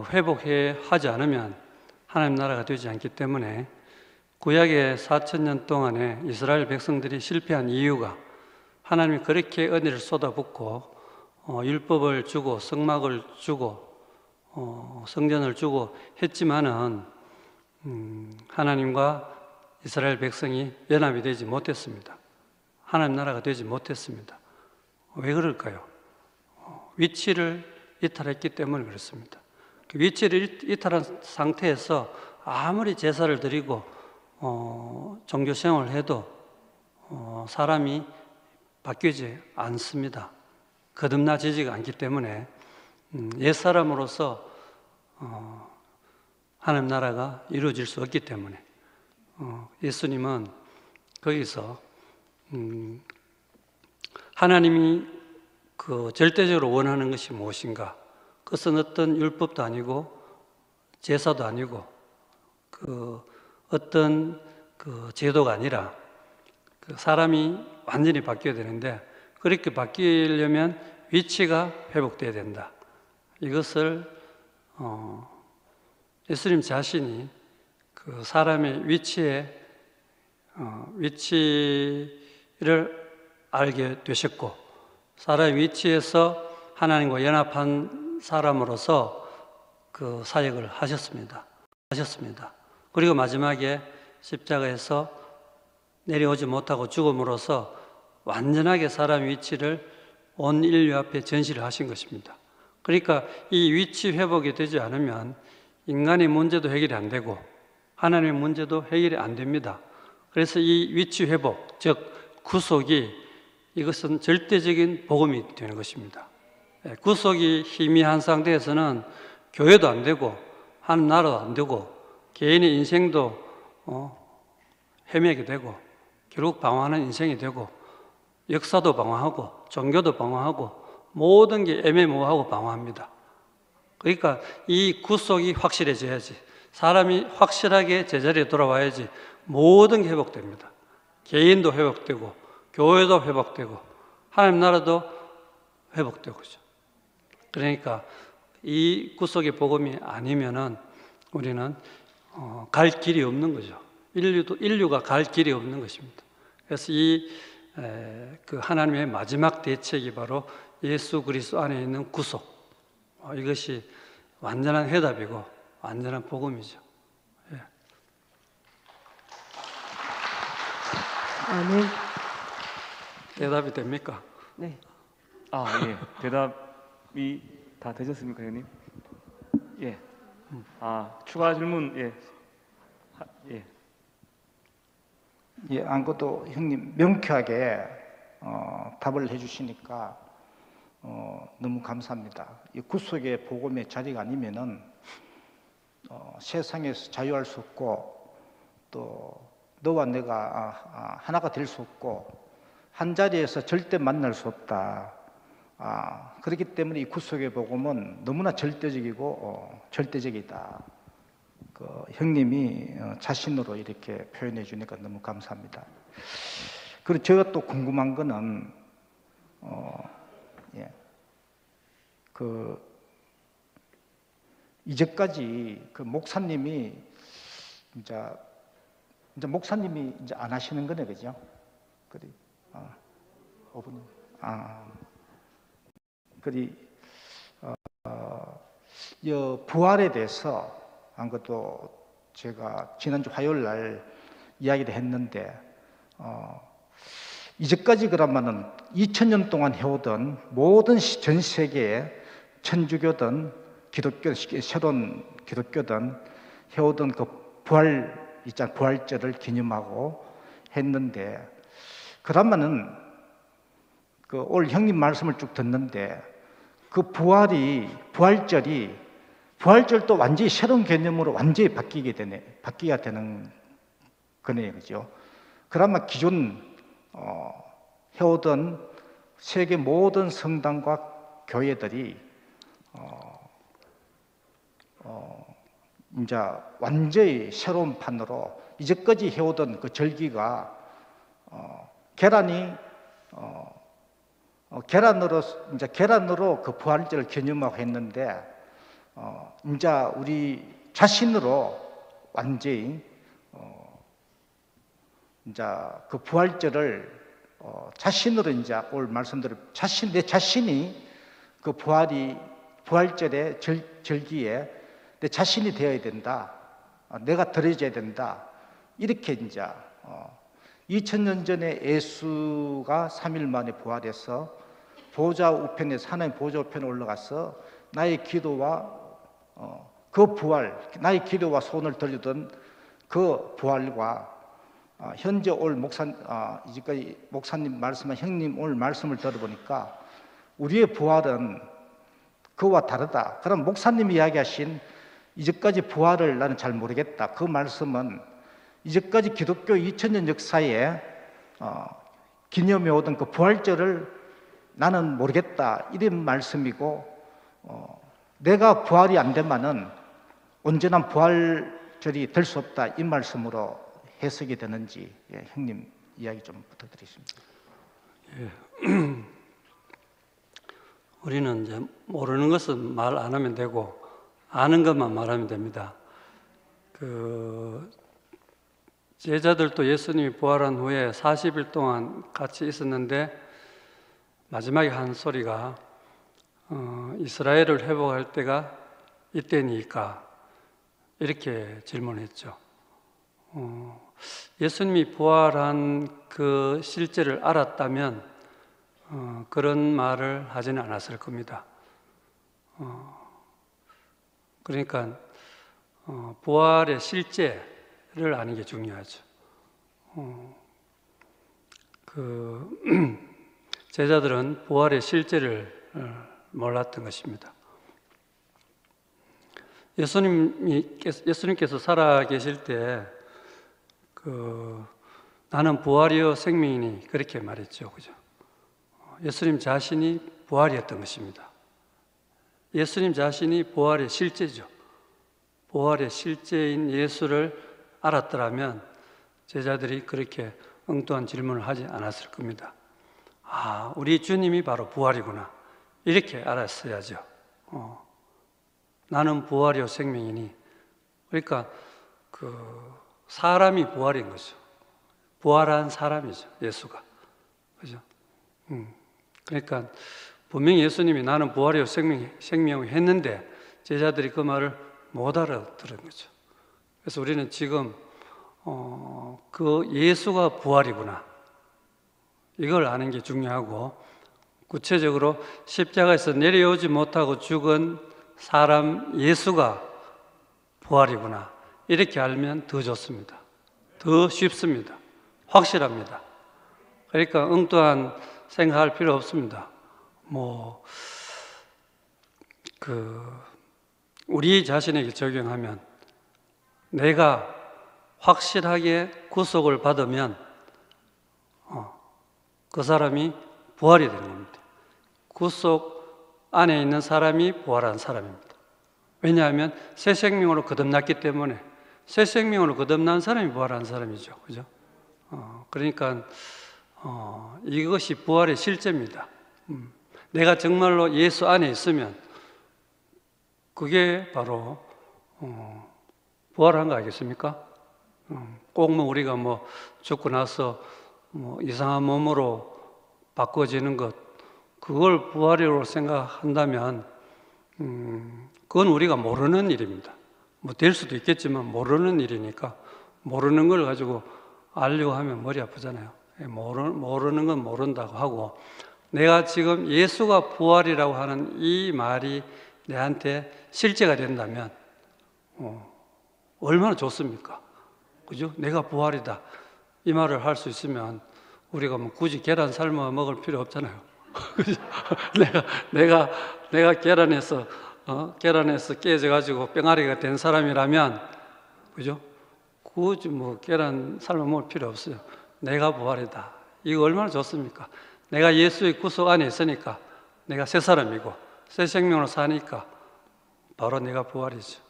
회복해 하지 않으면 하나님 나라가 되지 않기 때문에 구약의 4,000년 동안에 이스라엘 백성들이 실패한 이유가 하나님이 그렇게 은혜를 쏟아붓고 율법을 주고 성막을 주고 성전을 주고 했지만은 하나님과 이스라엘 백성이 연합이 되지 못했습니다. 하나님 나라가 되지 못했습니다. 왜 그럴까요? 위치를 이탈했기 때문에 그렇습니다. 그 위치를 이탈한 상태에서 아무리 제사를 드리고 종교 생활을 해도 사람이 바뀌지 않습니다. 거듭나지지가 않기 때문에 옛사람으로서 하나님 나라가 이루어질 수 없기 때문에 예수님은 거기서 하나님이 그 절대적으로 원하는 것이 무엇인가? 그것은 어떤 율법도 아니고 제사도 아니고 그 어떤 그 제도가 아니라 그 사람이 완전히 바뀌어야 되는데 그렇게 바뀌려면 위치가 회복돼야 된다. 이것을 예수님 자신이 그 사람의 위치를 알게 되셨고 사람의 위치에서 하나님과 연합한 사람으로서 그 사역을 하셨습니다. 그리고 마지막에 십자가에서 내려오지 못하고 죽음으로써 완전하게 사람의 위치를 온 인류 앞에 전시를 하신 것입니다. 그러니까 이 위치 회복이 되지 않으면 인간의 문제도 해결이 안 되고 하나님의 문제도 해결이 안 됩니다. 그래서 이 위치 회복, 즉 구속이 이것은 절대적인 복음이 되는 것입니다. 구속이 희미한 상태에서는 교회도 안 되고 하나님 나라도 안 되고 개인의 인생도 헤매게 되고 결국 방황하는 인생이 되고 역사도 방황하고 종교도 방황하고 모든 게 애매모호하고 방황합니다. 그러니까 이 구속이 확실해져야지 사람이 확실하게 제자리에 돌아와야지 모든 게 회복됩니다. 개인도 회복되고 교회도 회복되고 하나님 나라도 회복되고죠. 그러니까 이 구속의 복음이 아니면은 우리는 갈 길이 없는 거죠. 인류가 갈 길이 없는 것입니다. 그래서 그 하나님의 마지막 대책이 바로 예수 그리스도 안에 있는 구속. 이것이 완전한 해답이고 완전한 복음이죠. 예. 아멘. 대답이 됩니까? 네. 예. 대답이 다 되셨습니까, 형님? 예. 추가 질문 예. 예. 예, 안 그래도 형님 명쾌하게 답을 해주시니까 너무 감사합니다. 이 구속의 복음의 자리가 아니면은 세상에서 자유할 수 없고 또 너와 내가 하나가 될 수 없고 한 자리에서 절대 만날 수 없다. 그렇기 때문에 이 구속의 복음은 너무나 절대적이고 절대적이다. 그 형님이 자신으로 이렇게 표현해 주니까 너무 감사합니다. 그리고 제가 또 궁금한 거는 이제까지 그 목사님이 이제 목사님이 이제 안 하시는 거네, 그죠? 그리 5분. 부활에 대해서 안 그래도 제가 지난주 화요일 날 이야기를 했는데 이제까지 그러면은 2000년 동안 해오던 모든 전 세계의 천주교든 기독교, 새로운 기독교든 해오던 그 부활절을 기념하고 했는데 그러면은 그 올 형님 말씀을 쭉 듣는데 그 부활절도 완전히 새로운 개념으로 완전히 바뀌게 되는 거네요, 그죠? 그러면 기존 해오던 세계 모든 성당과 교회들이 이제 완전히 새로운 판으로 이제까지 해오던 그 절기가 계란으로 그 부활절을 기념하고 했는데 이제 우리 자신으로 완전히 이제 그 부활절을 자신으로 이제 올 말씀대로 내 자신이 그 부활절의 절기에 내 자신이 되어야 된다. 내가 들어져야 된다. 이렇게 이제 2000년 전에 예수가 3일 만에 부활해서 하나님 보좌 우편에 올라가서 나의 기도와 나의 기도와 소원을 들리던 그 부활과 현재 올 이제까지 목사님 말씀한 형님 오늘 말씀을 들어보니까 우리의 부활은 그와 다르다. 그럼 목사님이 이야기하신 이제까지 부활을 나는 잘 모르겠다. 그 말씀은 이제까지 기독교 2000년 역사에 기념해 오던 그 부활절을 나는 모르겠다. 이런 말씀이고 내가 부활이 안 되면은 온전한 부활절이 될 수 없다. 이 말씀으로 해석이 되는지 형님 이야기 좀 부탁드리겠습니다. 예. 우리는 이제 모르는 것은 말 안 하면 되고 아는 것만 말하면 됩니다. 그 제자들도 예수님이 부활한 후에 40일 동안 같이 있었는데 마지막에 한 소리가 이스라엘을 회복할 때가 이때니까 이렇게 질문했죠. 예수님이 부활한 그 실제를 알았다면 그런 말을 하지는 않았을 겁니다. 그러니까 부활의 실제를 아는 게 중요하죠. 제자들은 부활의 실제를 몰랐던 것입니다. 예수님께서 살아 계실 때 나는 부활이요 생명이니 그렇게 말했죠, 그죠? 예수님 자신이 부활이었던 것입니다. 예수님 자신이 부활의 실제죠. 부활의 실제인 예수를 알았더라면 제자들이 그렇게 엉뚱한 질문을 하지 않았을 겁니다. 우리 주님이 바로 부활이구나. 이렇게 알았어야죠. 나는 부활이요 생명이니. 그러니까 사람이 부활인 거죠. 부활한 사람이죠, 예수가. 그죠? 그러니까 분명히 예수님이 나는 부활이요 생명이 했는데 제자들이 그 말을 못 알아들은 거죠. 그래서 우리는 지금 그 예수가 부활이구나. 이걸 아는 게 중요하고 구체적으로 십자가에서 내려오지 못하고 죽은 사람 예수가 부활이구나. 이렇게 알면 더 좋습니다. 더 쉽습니다. 확실합니다. 그러니까 엉뚱한 생각할 필요 없습니다. 우리 자신에게 적용하면 내가 확실하게 구속을 받으면 그 사람이 부활이 되는 겁니다. 구속 안에 있는 사람이 부활한 사람입니다. 왜냐하면 새 생명으로 거듭났기 때문에 새 생명으로 거듭난 사람이 부활한 사람이죠. 그죠? 그러니까 이것이 부활의 실제입니다. 내가 정말로 예수 안에 있으면 그게 바로 부활한 거 아니겠습니까? 꼭 우리가 죽고 나서 이상한 몸으로 바꿔지는 것, 그걸 부활이라고 생각한다면 그건 우리가 모르는 일입니다. 될 수도 있겠지만 모르는 일이니까 모르는 걸 가지고 알려고 하면 머리 아프잖아요. 모르는 건 모른다고 하고, 내가 지금 예수가 부활이라고 하는 이 말이 내한테 실제가 된다면 얼마나 좋습니까? 그죠? 내가 부활이다 이 말을 할 수 있으면 우리가 굳이 계란 삶아 먹을 필요 없잖아요. 내가 계란에서 깨져가지고 뿅아리가 된 사람이라면, 그죠? 굳이 계란 삶아 먹을 필요 없어요. 내가 부활이다. 이거 얼마나 좋습니까? 내가 예수의 구속 안에 있으니까 내가 새 사람이고 새 생명으로 사니까 바로 내가 부활이죠.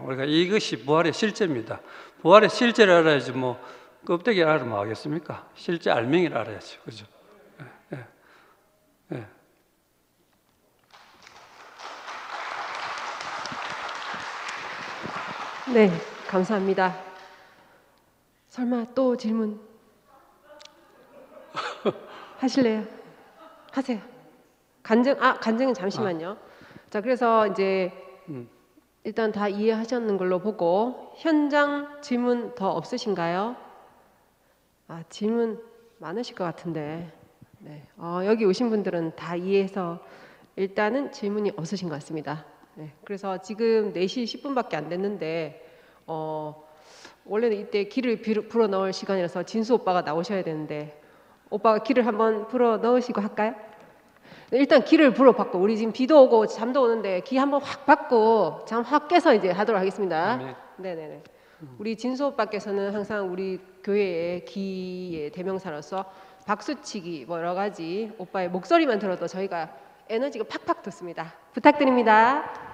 우리가 이것이 부활의 실제입니다. 부활의 실제를 알아야지 껍데기 알면 하겠습니까? 실제 알맹이를 알아야죠. 그죠? 예. 네, 감사합니다. 설마 또 질문 하실래요? 하세요. 간증은 잠시만요. 자, 그래서 이제 일단 다 이해하셨는 걸로 보고 현장 질문 더 없으신가요? 질문 많으실 것 같은데. 네. 여기 오신 분들은 다 이해해서 일단은 질문이 없으신 것 같습니다. 네. 그래서 지금 4시 10분밖에 안 됐는데 원래는 이때 기를 불어 넣을 시간이라서 진수 오빠가 나오셔야 되는데 오빠가 기를 한번 불어 넣으시고 할까요? 네, 일단 기를 불어 받고, 우리 지금 비도 오고 잠도 오는데 기 한번 확 받고 잠 확 깨서 이제 하도록 하겠습니다. 네네네. 우리 진수 오빠께서는 항상 우리 교회의 기의 대명사로서 박수치기 여러 가지 오빠의 목소리만 들어도 저희가 에너지가 팍팍 돋습니다. 부탁드립니다.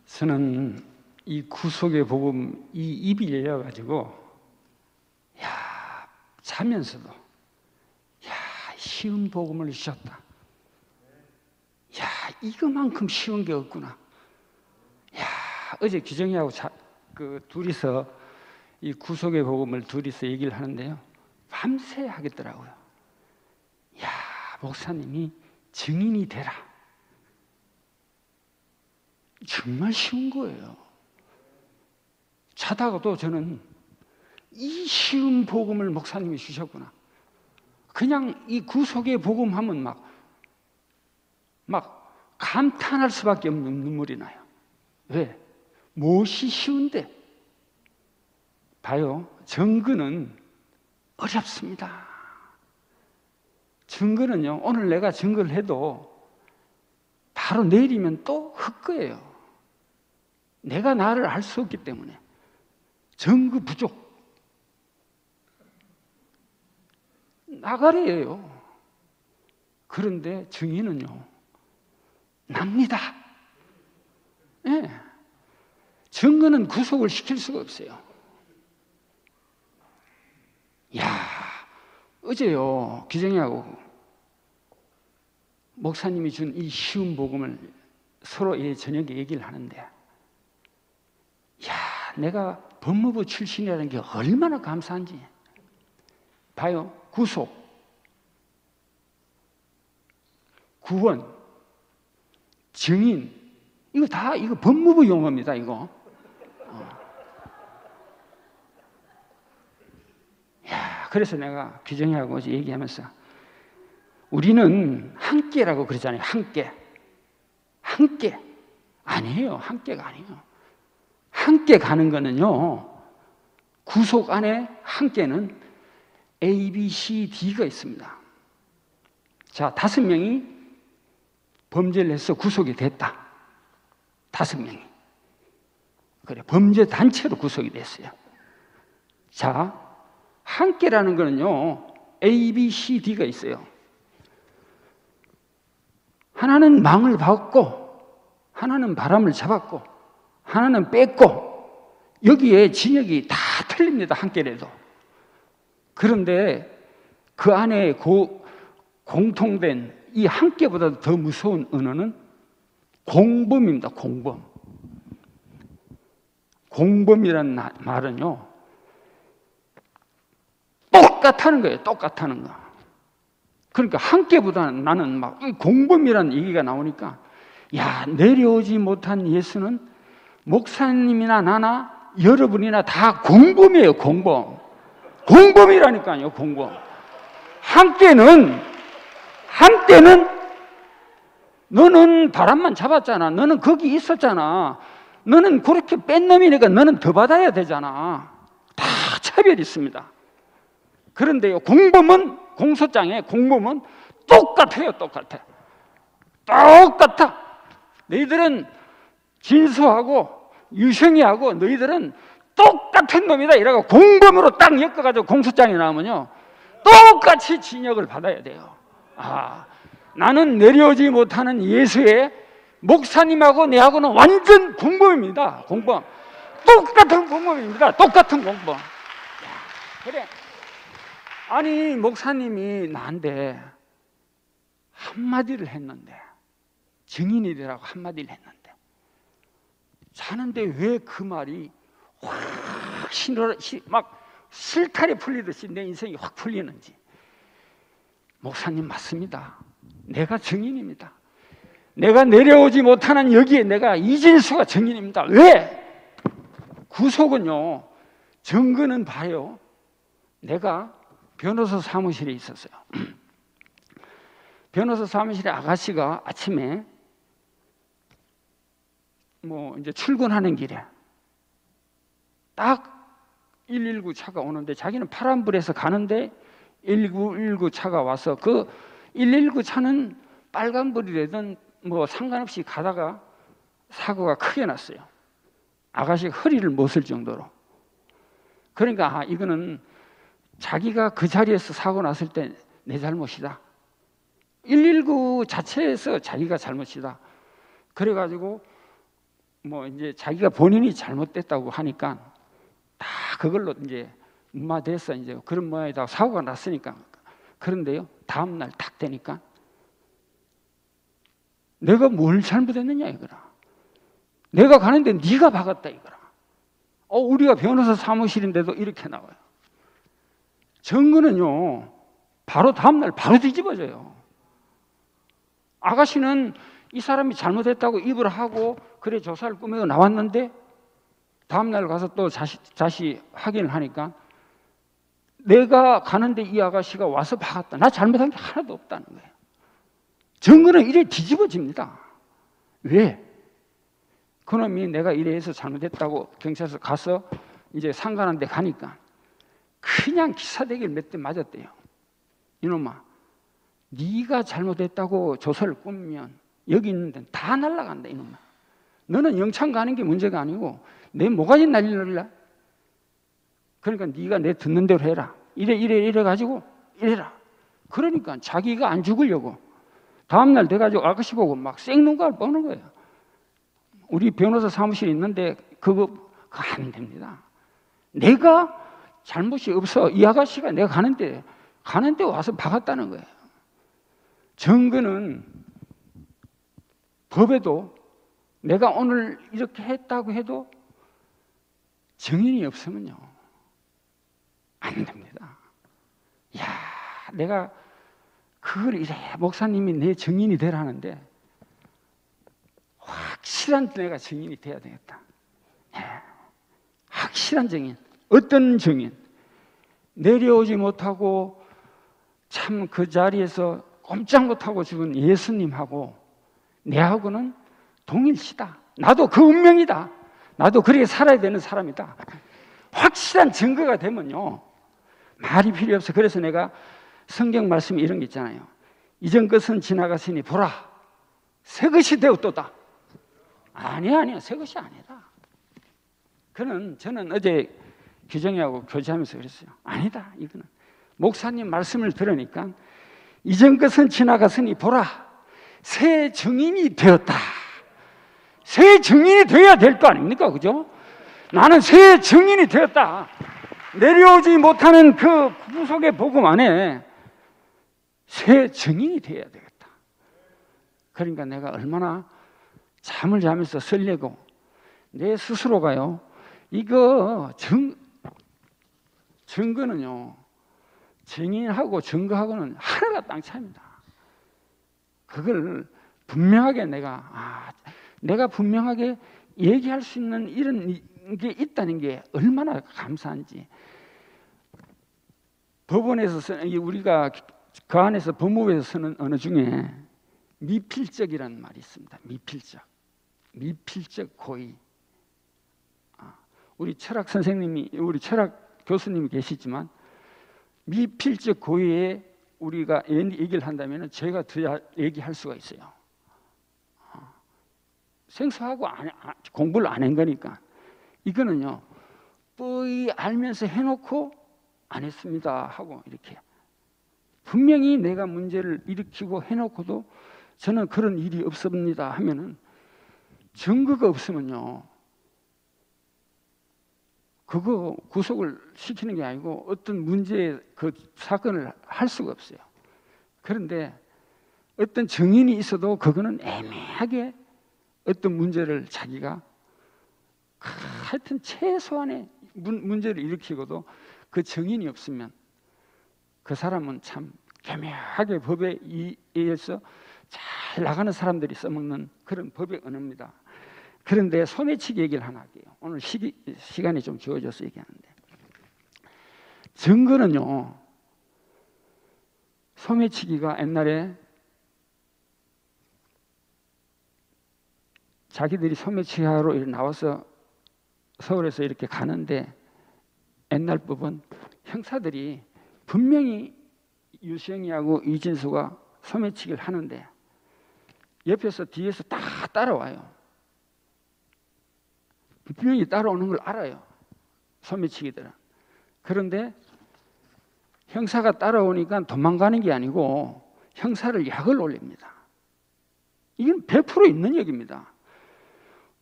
저는 이 구속의 복음 이 입이 열려가지고 자면서도 쉬운 복음을 주셨다. 이거만큼 쉬운 게 없구나. 어제 기정이하고 둘이서 이 구속의 복음을 둘이서 얘기를 하는데요, 밤새 하겠더라고요. 목사님이 증인이 되라. 정말 쉬운 거예요. 자다가도 저는 이 쉬운 복음을 목사님이 주셨구나. 그냥 이 구속의 복음 하면 막 감탄할 수밖에 없는 눈물이 나요. 왜? 무엇이 쉬운데? 봐요. 증거는 어렵습니다. 증거는요, 오늘 내가 증거를 해도 바로 내일이면 또 헛거예요. 내가 나를 알 수 없기 때문에. 증거 부족. 나가래예요. 그런데 증인은요, 납니다. 예. 증거는 구속을 시킬 수가 없어요. 어제요, 기정이하고 목사님이 준 이 쉬운 복음을 서로 저녁에 얘기를 하는데, 내가 법무부 출신이라는 게 얼마나 감사한지. 봐요. 구속, 구원, 증인, 이거 다 법무부 용어입니다. 이거. 그래서 내가 규정이하고 얘기하면서 우리는 함께라고 그러잖아요. 함께. 함께. 아니에요. 함께가 아니에요. 함께 가는 거는요, 구속 안에 함께는 A, B, C, D가 있습니다. 자, 5명이 범죄를 해서 구속이 됐다. 5명이. 그래, 범죄 단체로 구속이 됐어요. 자, 함께라는 거는요, A, B, C, D가 있어요. 하나는 망을 받고, 하나는 바람을 잡았고, 하나는 뺐고, 여기에 진역이 다 틀립니다. 함께라도. 그런데 그 안에 공통된 이 함께보다 더 무서운 언어는 공범입니다. 공범. 공범이라는 말은요, 똑같다는 거예요. 똑같다는 거. 그러니까 함께보다는 나는 막 공범이라는 얘기가 나오니까, 야, 내려오지 못한 예수는 목사님이나 나나 여러분이나 다 공범이에요. 공범. 공범이라니까요. 공범. 한때는 너는 바람만 잡았잖아. 너는 거기 있었잖아. 너는 그렇게 뺀 놈이니까 너는 더 받아야 되잖아. 다 차별이 있습니다. 그런데요, 공범은, 공소장에 공범은 똑같아요. 똑같아. 너희들은 진수하고 유성이하고 너희들은 똑같은 놈이다 이라고 공범으로 딱 엮어가지고 공소장에 나오면요, 똑같이 징역을 받아야 돼요. 아, 나는 내려오지 못하는 예수의 목사님하고 내하고는 완전 공범입니다. 공범. 똑같은 공범입니다. 똑같은 공범. 그래. 아니, 목사님이 나한테 한마디를 했는데, 증인이 되라고 한마디를 했는데, 자는데 왜 그 말이 확 막 실타래 풀리듯이 내 인생이 확 풀리는지. 목사님 맞습니다. 내가 증인입니다. 내가 내려오지 못하는 여기에 내가 이진수가 증인입니다. 왜? 구속은요, 증거는 봐요. 내가 변호사 사무실에 있었어요. 변호사 사무실에 아가씨가 아침에 이제 출근하는 길에 딱 119 차가 오는데, 자기는 파란불에서 가는데 119 차가 와서, 그 119 차는 빨간불이라든 상관없이 가다가 사고가 크게 났어요. 아가씨가 허리를 못 쓸 정도로. 그러니까 이거는 자기가 그 자리에서 사고 났을 때 내 잘못이다. 119 자체에서 자기가 잘못이다. 그래가지고 이제 자기가 본인이 잘못됐다고 하니까 다 그걸로 이제 무마돼서 이제 그런 모양이다 사고가 났으니까. 그런데요, 다음 날 탁 되니까 내가 뭘 잘못했느냐 이거라. 내가 가는데 네가 박았다 이거라. 우리가 변호사 사무실인데도 이렇게 나와요. 증거는요, 바로 다음 날 바로 뒤집어져요. 아가씨는 이 사람이 잘못했다고 입을 하고 그래 조사를 꾸미고 나왔는데, 다음 날 가서 또 다시 확인을 하니까 내가 가는데 이 아가씨가 와서 박았다. 나 잘못한 게 하나도 없다는 거예요. 증거는 이래 뒤집어집니다. 왜? 그놈이 내가 이래해서 잘못했다고 경찰서 가서 이제 상관한 데 가니까 그냥 기사대기를 몇 대 맞았대요. 이놈아, 네가 잘못했다고 조사를 꾸미면 여기 있는 데는 다 날아간다 이놈아. 너는 영창 가는 게 문제가 아니고 내 모가지 날리려라. 그러니까 네가 내 듣는 대로 해라. 이래 가지고 이래라. 그러니까 자기가 안 죽으려고 다음날 돼가지고 아가씨 보고 막 생눈깔 뻔는 거예요. 우리 변호사 사무실에 있는데 그거 안 됩니다. 내가 잘못이 없어. 이 아가씨가 내가 가는데 와서 박았다는 거예요. 증거는 법에도 내가 오늘 이렇게 했다고 해도 증인이 없으면요 안 됩니다. 야, 내가 그걸 이래 목사님이 내 증인이 되라는데 확실한 내가 증인이 돼야 되겠다. 확실한 증인. 어떤 증인? 내려오지 못하고 참 그 자리에서 꼼짝 못하고 죽은 예수님하고 내하고는 동일시다. 나도 그 운명이다. 나도 그렇게 살아야 되는 사람이다. 확실한 증거가 되면요, 말이 필요 없어. 그래서 내가 성경 말씀에 이런 게 있잖아요. 이전 것은 지나갔으니 보라, 새 것이 되었도다. 아니야, 새 것이 아니다. 저는 어제 규정이하고 교제하면서 그랬어요. 아니다, 이거는 목사님 말씀을 들으니까 이전 것은 지나갔으니 보라, 새 증인이 되었다. 새 증인이 되어야 될 거 아닙니까? 그죠? 나는 새 증인이 되었다. 내려오지 못하는 그 구속의 복음 안에 새 증인이 되어야 되겠다. 그러니까 내가 얼마나 잠을 자면서 설레고 내 스스로가요, 이거 증거는요, 증인하고 증거하고는 하늘과 땅 차이입니다. 그걸 분명하게 내가 분명하게 얘기할 수 있는 이런 게 있다는 게 얼마나 감사한지. 법원에서 쓰는, 우리가 그 안에서 법무부에서 쓰는 언어 중에 미필적이라는 말이 있습니다. 미필적 고의. 우리 철학 선생님이, 우리 철학 교수님이 계시지만 미필적 고의에 우리가 얘기를 한다면 제가 더 얘기할 수가 있어요. 생소하고 공부를 안 한 거니까. 이거는요, 뻔히 알면서 해놓고 안 했습니다 하고 이렇게 분명히 내가 문제를 일으키고 해놓고도 저는 그런 일이 없습니다 하면은 증거가 없으면요, 그거 구속을 시키는 게 아니고 어떤 문제의 그 사건을 할 수가 없어요. 그런데 어떤 증인이 있어도 그거는 애매하게 어떤 문제를 자기가 하여튼 최소한의 문제를 일으키고도 그 증인이 없으면 그 사람은 참 교묘하게 법에 의해서 잘 나가는 사람들이 써먹는 그런 법의 언어입니다. 그런데 소매치기 얘기를 하나 할게요. 오늘 시간이 좀 주어져서 얘기하는데, 증거는요, 소매치기가 옛날에 자기들이 소매치기 하러 나와서 서울에서 이렇게 가는데, 옛날 법은 형사들이 분명히 유시영이하고 이진수가 소매치기를 하는데 옆에서 뒤에서 다 따라와요. 분명히 따라오는 걸 알아요, 소매치기들은. 그런데 형사가 따라오니까 도망가는 게 아니고 형사를 약을 올립니다. 이건 100% 있는 얘기입니다.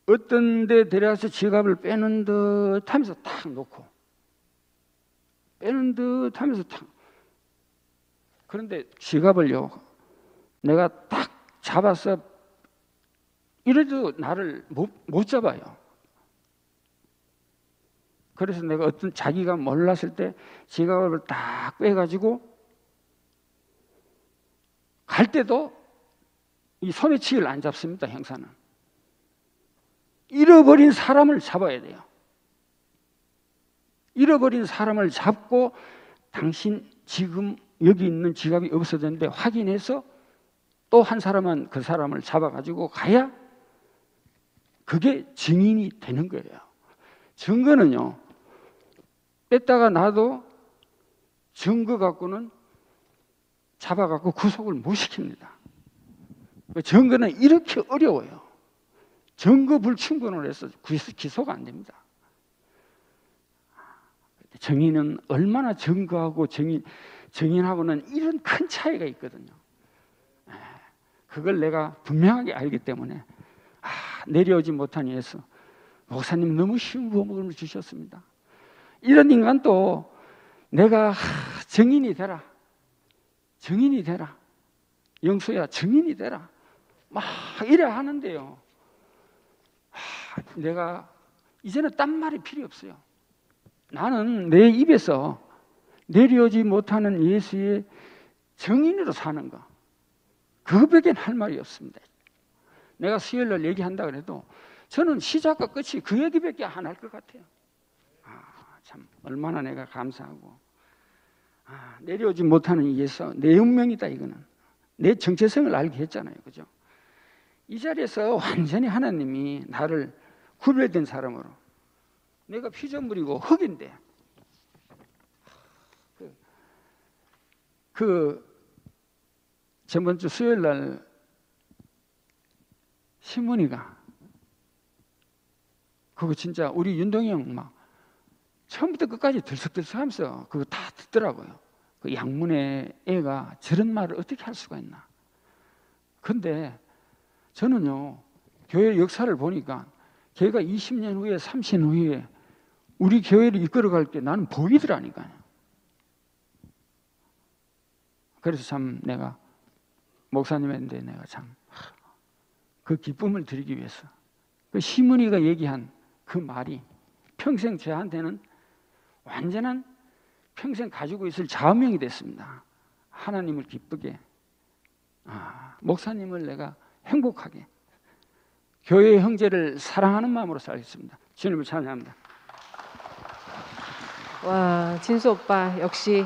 어떤 데 데려가서 지갑을 빼는 듯 하면서 탁 놓고, 빼는 듯 하면서 탁. 그런데 지갑을요, 내가 딱 잡아서 이래도 나를 못 잡아요. 그래서 내가 어떤 자기가 몰랐을 때 지갑을 딱 빼가지고 갈 때도 이 소매치기를 안 잡습니다, 형사는. 잃어버린 사람을 잡아야 돼요. 잃어버린 사람을 잡고 당신 지금 여기 있는 지갑이 없어졌는데 확인해서 또 한 사람은 그 사람을 잡아가지고 가야 그게 증인이 되는 거예요. 증거는요, 뺐다가 놔도 증거 갖고는 잡아갖고 구속을 못 시킵니다. 증거는 이렇게 어려워요. 증거 불충분을 해서 기소가 안 됩니다. 증인은 얼마나 증거하고 증인하고는 이런 큰 차이가 있거든요. 그걸 내가 분명하게 알기 때문에 내려오지 못한 예수, 목사님 너무 쉬운 부모를 주셨습니다. 이런 인간도 내가 증인이 되라, 증인이 되라, 영수야 증인이 되라 막 이래 하는데요, 내가 이제는 딴 말이 필요 없어요. 나는 내 입에서 내려오지 못하는 예수의 증인으로 사는 거, 그거밖에 할 말이 없습니다. 내가 수요일날 얘기한다 그래도 저는 시작과 끝이 그 얘기밖에 안 할 것 같아요. 참 얼마나 내가 감사하고 내려오지 못하는 이에서 내 운명이다. 이거는 내 정체성을 알게 했잖아요. 그죠? 이 자리에서 완전히 하나님이 나를 구별된 사람으로, 내가 피조물이고 흙인데, 저번 주 수요일 날 신문이가 그거 진짜 우리 윤동이 형 막 처음부터 끝까지 들썩들썩하면서 그거 다 듣더라고요. 그 양문의 애가 저런 말을 어떻게 할 수가 있나. 근데 저는요, 교회 역사를 보니까 걔가 20년 후에 30년 후에 우리 교회를 이끌어갈 때 나는 보이더라니까요. 그래서 참 내가 목사님인데 내가 참 그 기쁨을 드리기 위해서 그 시문이가 얘기한 그 말이 평생 저한테는 완전한 평생 가지고 있을 좌우명이 됐습니다. 하나님을 기쁘게, 목사님을 내가 행복하게, 교회 형제를 사랑하는 마음으로 살겠습니다. 주님을 찬양합니다. 와, 진수 오빠 역시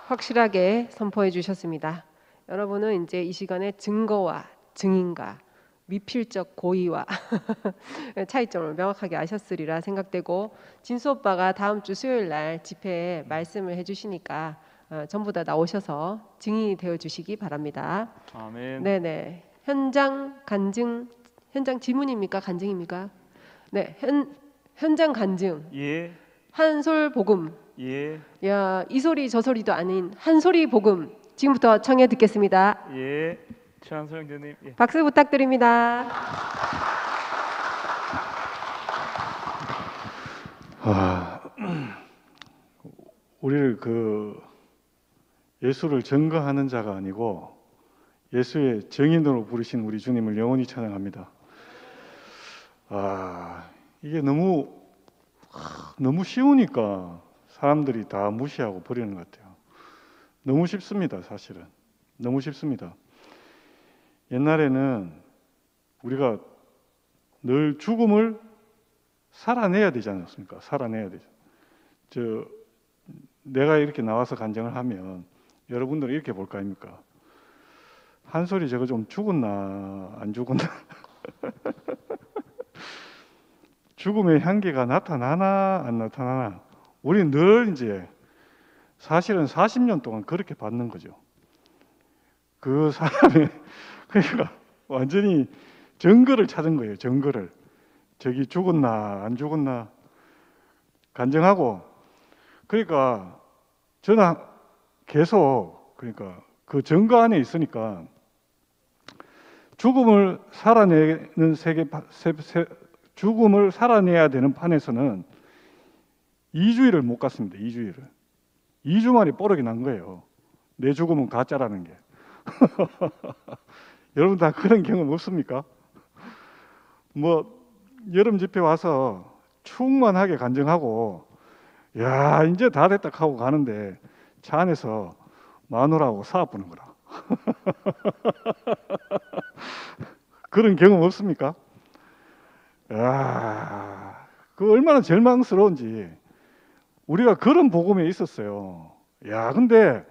확실하게 선포해 주셨습니다. 여러분은 이제 이 시간에 증거와 증인과 미필적 고의와 차이점을 명확하게 아셨으리라 생각되고, 진수 오빠가 다음 주 수요일 날 집회에 말씀을 해주시니까 전부 다 나오셔서 증인이 되어 주시기 바랍니다. 아멘. 네네. 현장 간증, 현장 지문입니까? 간증입니까? 네, 현장 간증. 예. 한솔 복음. 예. 야, 이 소리 저 소리도 아닌 한 소리 복음. 지금부터 청해 듣겠습니다. 예. 최한소 형제님. 예. 박수 부탁드립니다. 우리를 예수를 증거하는 자가 아니고 예수의 증인으로 부르신 우리 주님을 영원히 찬양합니다. 이게 너무 쉬우니까 사람들이 다 무시하고 버리는 것 같아요. 너무 쉽습니다, 사실은. 너무 쉽습니다. 옛날에는 우리가 늘 죽음을 살아내야 되지 않았습니까? 살아내야 되죠. 내가 이렇게 나와서 간증을 하면 여러분들은 이렇게 볼 거 아닙니까? 한솔이 저거 좀 죽었나 안 죽었나? 죽음의 향기가 나타나나 안 나타나나? 우리는 늘 이제 사실은 40년 동안 그렇게 받는 거죠. 그 사람의 그러니까 완전히 증거를 찾은 거예요. 증거를. 저기 죽었나 안 죽었나 간증하고, 그러니까 저는 계속 그러니까 그 증거 안에 있으니까 죽음을 살아내는 죽음을 살아내야 되는 판에서는 2주일을 못 갔습니다. 2주 만에 뽀록이 난 거예요. 내 죽음은 가짜라는 게. 여러분 다 그런 경험 없습니까? 여름 집회 와서 충만하게 간증하고, 야 이제 다 됐다 하고 가는데 차 안에서 마누라하고 싸워 보는 거라. 그런 경험 없습니까? 야, 그 얼마나 절망스러운지. 우리가 그런 복음에 있었어요. 야, 근데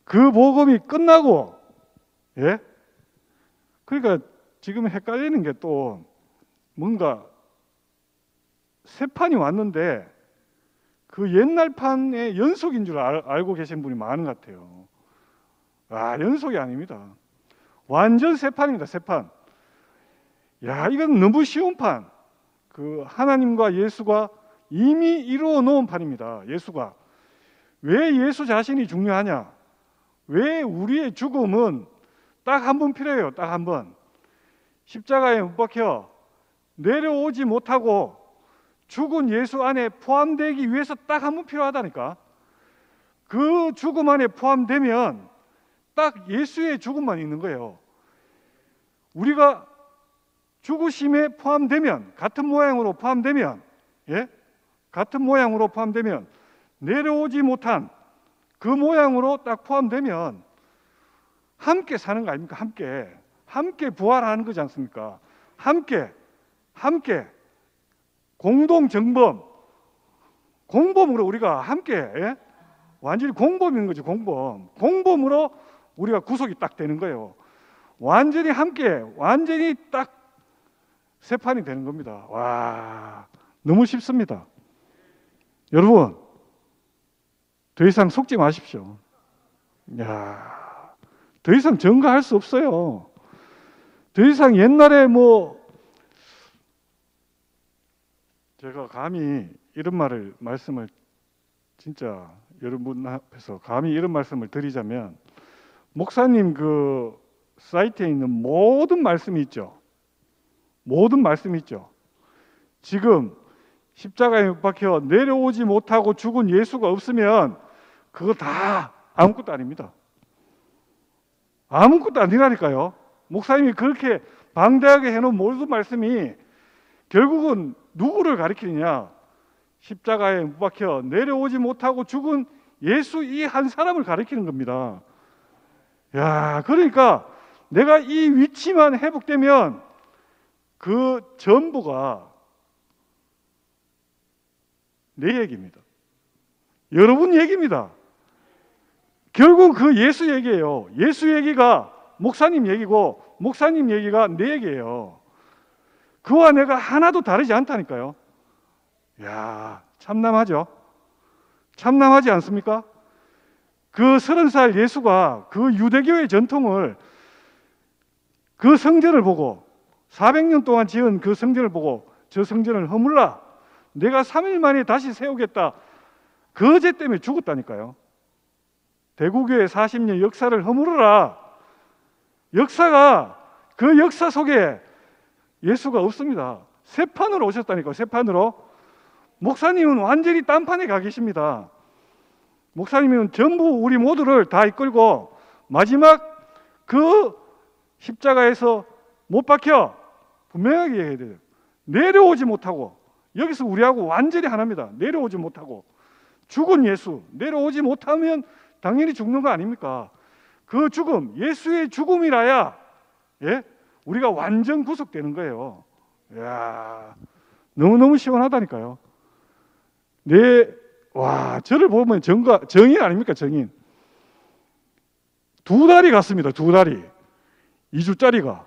그 복음이 끝나고, 예? 그러니까 지금 헷갈리는 게 또 뭔가 새 판이 왔는데 그 옛날 판의 연속인 줄 알고 계신 분이 많은 것 같아요. 연속이 아닙니다. 완전 새 판입니다. 새 판. 야, 이건 너무 쉬운 판. 그 하나님과 예수가 이미 이루어 놓은 판입니다. 예수가. 왜 예수 자신이 중요하냐? 왜 우리의 죽음은 딱 한 번 필요해요. 딱 한 번. 십자가에 못 박혀 내려오지 못하고 죽은 예수 안에 포함되기 위해서 딱 한 번 필요하다니까. 그 죽음 안에 포함되면 딱 예수의 죽음만 있는 거예요. 우리가 죽으심에 포함되면, 같은 모양으로 포함되면, 예? 같은 모양으로 포함되면, 내려오지 못한 그 모양으로 딱 포함되면 함께 사는 거 아닙니까? 함께 부활하는 거지 않습니까? 함께 공동 정범, 공범으로 우리가 함께, 예? 완전히 공범인 거죠. 공범으로 우리가 구속이 딱 되는 거예요. 완전히 함께 완전히 딱 세 판이 되는 겁니다. 와, 너무 쉽습니다. 여러분, 더 이상 속지 마십시오. 야, 더 이상 증거할 수 없어요. 더 이상 옛날에 제가 감히 이런 말씀을 진짜 여러분 앞에서 감히 이런 말씀을 드리자면, 목사님 그 사이트에 있는 모든 말씀이 있죠. 지금 십자가에 못 박혀 내려오지 못하고 죽은 예수가 없으면 그거 다 아무것도 아닙니다. 아무것도 아니라니까요. 목사님이 그렇게 방대하게 해놓은 모든 말씀이 결국은 누구를 가리키느냐? 십자가에 못 박혀 내려오지 못하고 죽은 예수 이 한 사람을 가리키는 겁니다. 야, 그러니까 내가 이 위치만 회복되면 그 전부가 내 얘기입니다. 여러분 얘기입니다. 결국 그 예수 얘기예요. 예수 얘기가 목사님 얘기고 목사님 얘기가 내 얘기예요. 그와 내가 하나도 다르지 않다니까요. 야, 참남하죠? 참남하지 않습니까? 그 30살 예수가 그 유대교의 전통을, 그 성전을 보고 400년 동안 지은 그 성전을 보고 저 성전을 허물라, 내가 3일 만에 다시 세우겠다, 그 죄 때문에 죽었다니까요. 대구교회 40년 역사를 허물어라. 역사가, 그 역사 속에 예수가 없습니다. 새 판으로 오셨다니까요. 새 판으로. 목사님은 완전히 딴판에 가 계십니다. 목사님은 전부 우리 모두를 다 이끌고 마지막 그 십자가에서 못 박혀 분명하게 얘기해야 돼요. 내려오지 못하고, 여기서 우리하고 완전히 하나입니다. 내려오지 못하고 죽은 예수, 내려오지 못하면 당연히 죽는 거 아닙니까? 그 죽음, 예수의 죽음이라야 우리가 완전 구속되는 거예요. 이야, 너무너무 시원하다니까요. 저를 보면 정인 아닙니까? 정인. 2달이 갔습니다. 2달이. 2주짜리가.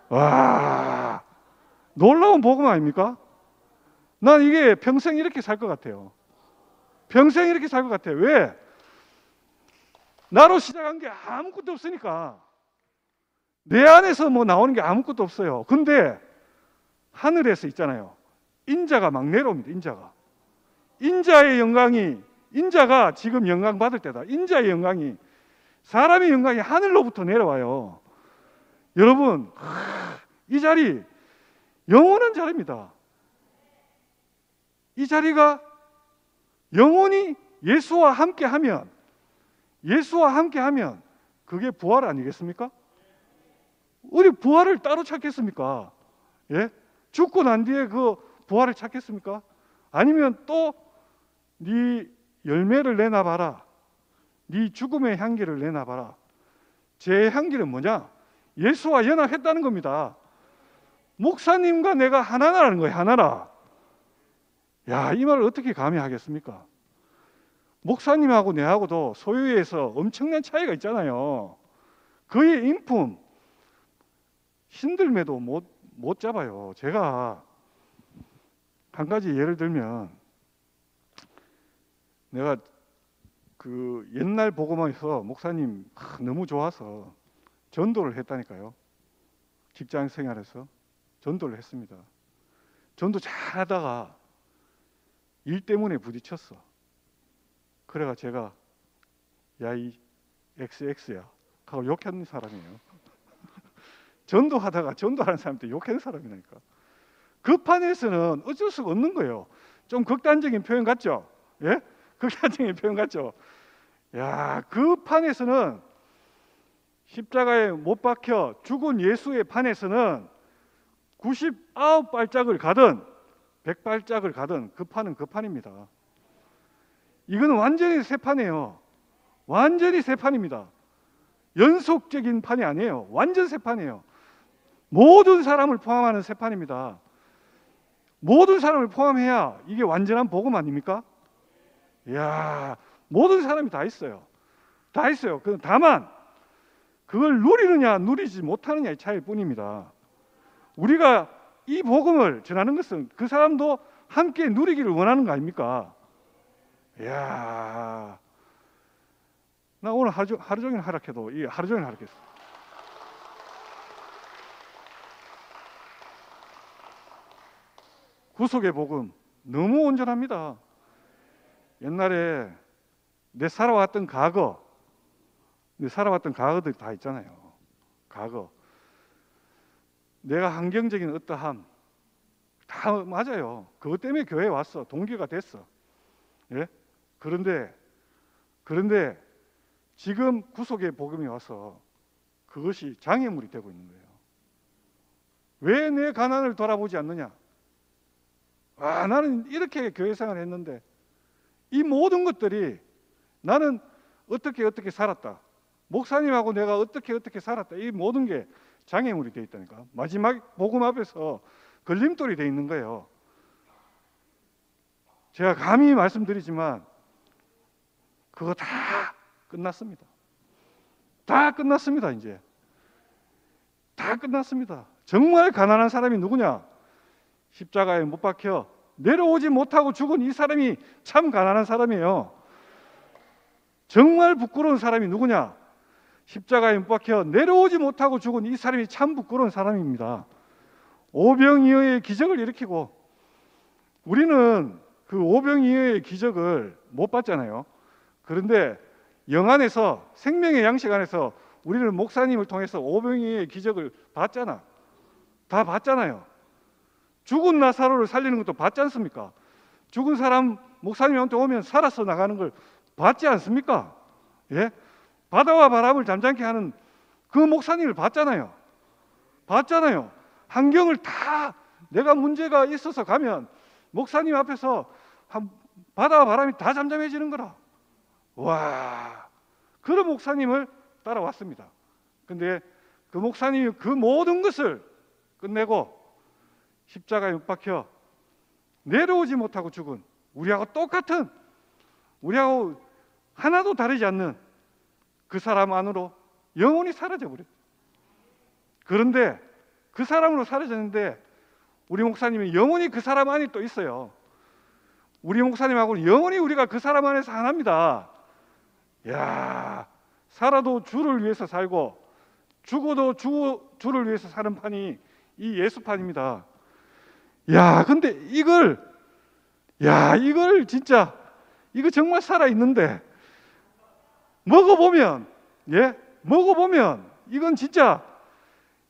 와, 놀라운 복음 아닙니까? 난 이게 평생 이렇게 살 것 같아요. 평생 이렇게 살 것 같아요. 왜? 나로 시작한 게 아무것도 없으니까. 내 안에서 나오는 게 아무것도 없어요. 근데 하늘에서 있잖아요. 인자가 막 내려옵니다. 인자의 영광이, 인자가 지금 영광 받을 때다. 인자의 영광이, 사람의 영광이 하늘로부터 내려와요. 여러분, 이 자리 영원한 자리입니다. 이 자리가 영원히 예수와 함께하면 그게 부활 아니겠습니까? 우리 부활을 따로 찾겠습니까? 예? 죽고 난 뒤에 그 부활을 찾겠습니까? 아니면 또 네 열매를 내놔봐라, 네 죽음의 향기를 내놔봐라. 제 향기는 뭐냐? 예수와 연합했다는 겁니다. 목사님과 내가 하나라는 거예요. 하나라. 야, 이 말을 어떻게 감히 하겠습니까? 목사님하고 내하고도 소유에서 엄청난 차이가 있잖아요. 그의 인품 신들매도 못 잡아요. 제가 한 가지 예를 들면, 내가 그 옛날 복음에서 목사님 너무 좋아서 전도를 했다니까요. 직장 생활에서 전도를 했습니다. 전도 잘하다가 일 때문에 부딪혔어. 그래가 제가 야, 이 XX야 하고 욕하는 사람이에요. 전도하다가 전도하는 사람한테 욕하는 사람이니까. 그 판에서는 어쩔 수가 없는 거예요. 좀 극단적인 표현 같죠? 예? 극단적인 표현 같죠? 야, 그 판에서는, 십자가에 못 박혀 죽은 예수의 판에서는 99발짝을 가든 100발짝을 가든 그 판은 그 판입니다. 이거는 완전히 새 판이에요. 완전히 새 판입니다. 연속적인 판이 아니에요. 완전 새 판이에요. 모든 사람을 포함하는 새 판입니다. 모든 사람을 포함해야 이게 완전한 복음 아닙니까? 이야, 모든 사람이 다 있어요. 다 있어요. 다만 그걸 누리느냐 누리지 못하느냐의 차이일 뿐입니다. 우리가 이 복음을 전하는 것은 그 사람도 함께 누리기를 원하는 거 아닙니까? 이야, 나 오늘 하루 종일 하락해도 이 하루 종일 하락했어. 구속의 복음 너무 온전합니다. 옛날에 내 살아왔던 과거들 다 있잖아요. 과거. 내가 환경적인 어떠함 다 맞아요. 그것 때문에 교회에 왔어. 동기가 됐어. 예? 그런데 지금 구속의 복음이 와서 그것이 장애물이 되고 있는 거예요. 왜 내 가난을 돌아보지 않느냐? 나는 이렇게 교회 생활을 했는데 이 모든 것들이 나는 어떻게 살았다. 목사님하고 내가 어떻게 살았다. 이 모든 게 장애물이 되어 있다니까. 마지막 복음 앞에서 걸림돌이 되어 있는 거예요. 제가 감히 말씀드리지만 그거 다 끝났습니다. 다 끝났습니다. 이제 다 끝났습니다. 정말 가난한 사람이 누구냐? 십자가에 못 박혀 내려오지 못하고 죽은 이 사람이 참 가난한 사람이에요. 정말 부끄러운 사람이 누구냐? 십자가에 못 박혀 내려오지 못하고 죽은 이 사람이 참 부끄러운 사람입니다. 오병이어의 기적을 일으키고 우리는 그 오병이어의 기적을 못 봤잖아요. 그런데 영안에서 생명의 양식 안에서 우리는 목사님을 통해서 오병이어의 기적을 봤잖아. 다 봤잖아요. 죽은 나사로를 살리는 것도 봤지 않습니까? 죽은 사람 목사님한테 오면 살아서 나가는 걸 봤지 않습니까? 예? 바다와 바람을 잠잠케 하는 그 목사님을 봤잖아요. 환경을 다 내가 문제가 있어서 가면 목사님 앞에서 바다와 바람이 다 잠잠해지는 거라. 와, 그런 목사님을 따라왔습니다. 근데 그 목사님이 그 모든 것을 끝내고 십자가에 못 박혀 내려오지 못하고 죽은 우리하고 똑같은, 우리하고 하나도 다르지 않는 그 사람 안으로 영원히 사라져 버렸죠. 그런데 그 사람으로 사라졌는데 우리 목사님이 영원히 그 사람 안에 또 있어요. 우리 목사님하고는 영원히 우리가 그 사람 안에서 하나입니다. 야, 살아도 주를 위해서 살고 죽어도 주를 위해서 사는 판이 이 예수판입니다. 근데 이걸 진짜 이거 정말 살아 있는데 먹어보면 이건 진짜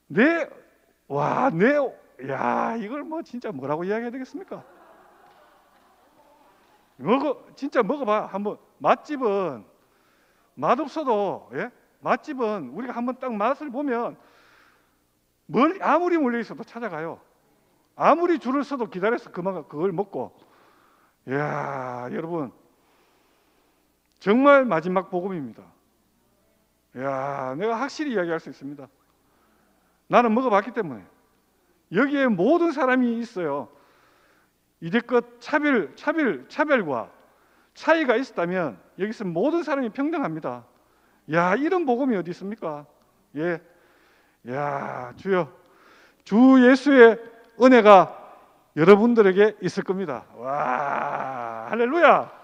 이걸 뭐 진짜 뭐라고 이야기해야 되겠습니까? 진짜 먹어봐. 한번 맛집은 맛없어도 맛집은 우리가 한번 딱 맛을 보면 아무리 몰려 있어도 찾아가요. 아무리 줄을 서도 기다려서 그걸 먹고. 여러분 정말 마지막 복음입니다. 내가 확실히 이야기할 수 있습니다. 나는 먹어봤기 때문에. 여기에 모든 사람이 있어요. 이제껏 차별과 차이가 있었다면 여기서 모든 사람이 평등합니다. 이런 복음이 어디 있습니까? 주여, 주 예수의 은혜가 여러분들에게 있을 겁니다. 와, 할렐루야.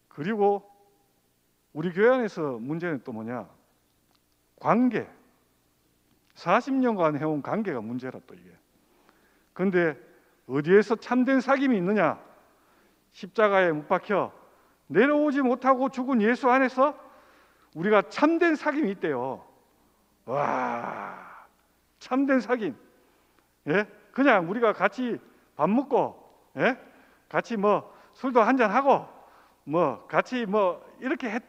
그리고 우리 교회 안에서 문제는 또 뭐냐? 관계. 40년간 해온 관계가 문제라 또 이게. 그런데 어디에서 참된 사귐이 있느냐? 십자가에 못 박혀 내려오지 못하고 죽은 예수 안에서 우리가 참된 사귐이 있대요. 와, 참된 사귐. 그냥 우리가 같이 밥 먹고, 같이 뭐 술도 한잔 하고, 뭐 같이 뭐 이렇게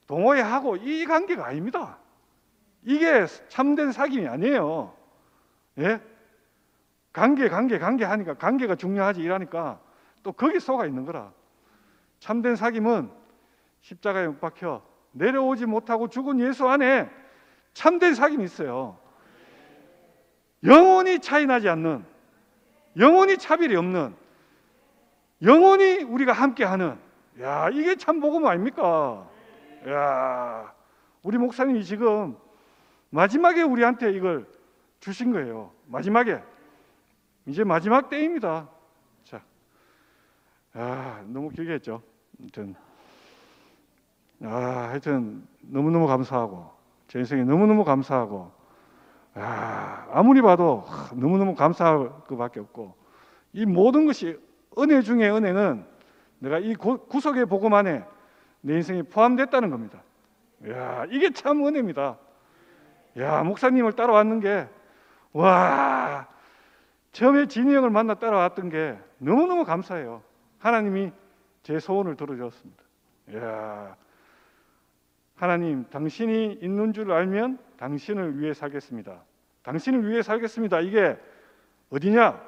동호회하고 이 관계가 아닙니다. 이게 참된 사귐이 아니에요. 관계 하니까 관계가 중요하지 이러니까 또 거기 속아 있는 거라. 참된 사귐은 십자가에 못 박혀 내려오지 못하고 죽은 예수 안에 참된 사귐이 있어요. 영원히 차이 나지 않는, 영원히 차별이 없는, 영원히 우리가 함께하는, 야, 이게 참 복음 아닙니까? 야, 우리 목사님이 지금 마지막에 우리한테 이걸 주신 거예요. 마지막에. 이제 마지막 때입니다. 자, 너무 길게 했죠. 하여튼 너무너무 감사하고, 제 인생에 너무너무 감사하고, 아무리 봐도 너무너무 감사할 것밖에 없고, 이 모든 것이 은혜 중에 은혜는 내가 이 구속의 복음 안에 내 인생이 포함됐다는 겁니다. 이게 참 은혜입니다. 목사님을 따라왔는 게, 처음에 진희 형을 만나 따라왔던 게 너무너무 감사해요. 하나님이 제 소원을 들어주었습니다. 하나님, 당신이 있는 줄 알면 당신을 위해 살겠습니다. 당신을 위해 살겠습니다. 이게 어디냐?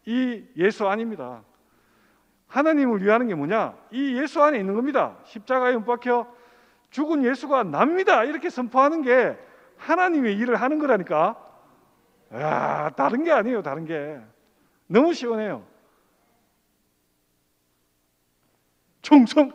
이 예수 안입니다. 하나님을 위하는 게 뭐냐? 이 예수 안에 있는 겁니다. 십자가에 못 박혀 죽은 예수가 납니다. 이렇게 선포하는 게 하나님의 일을 하는 거라니까. 다른 게 아니에요. 다른 게 너무 시원해요. 충성.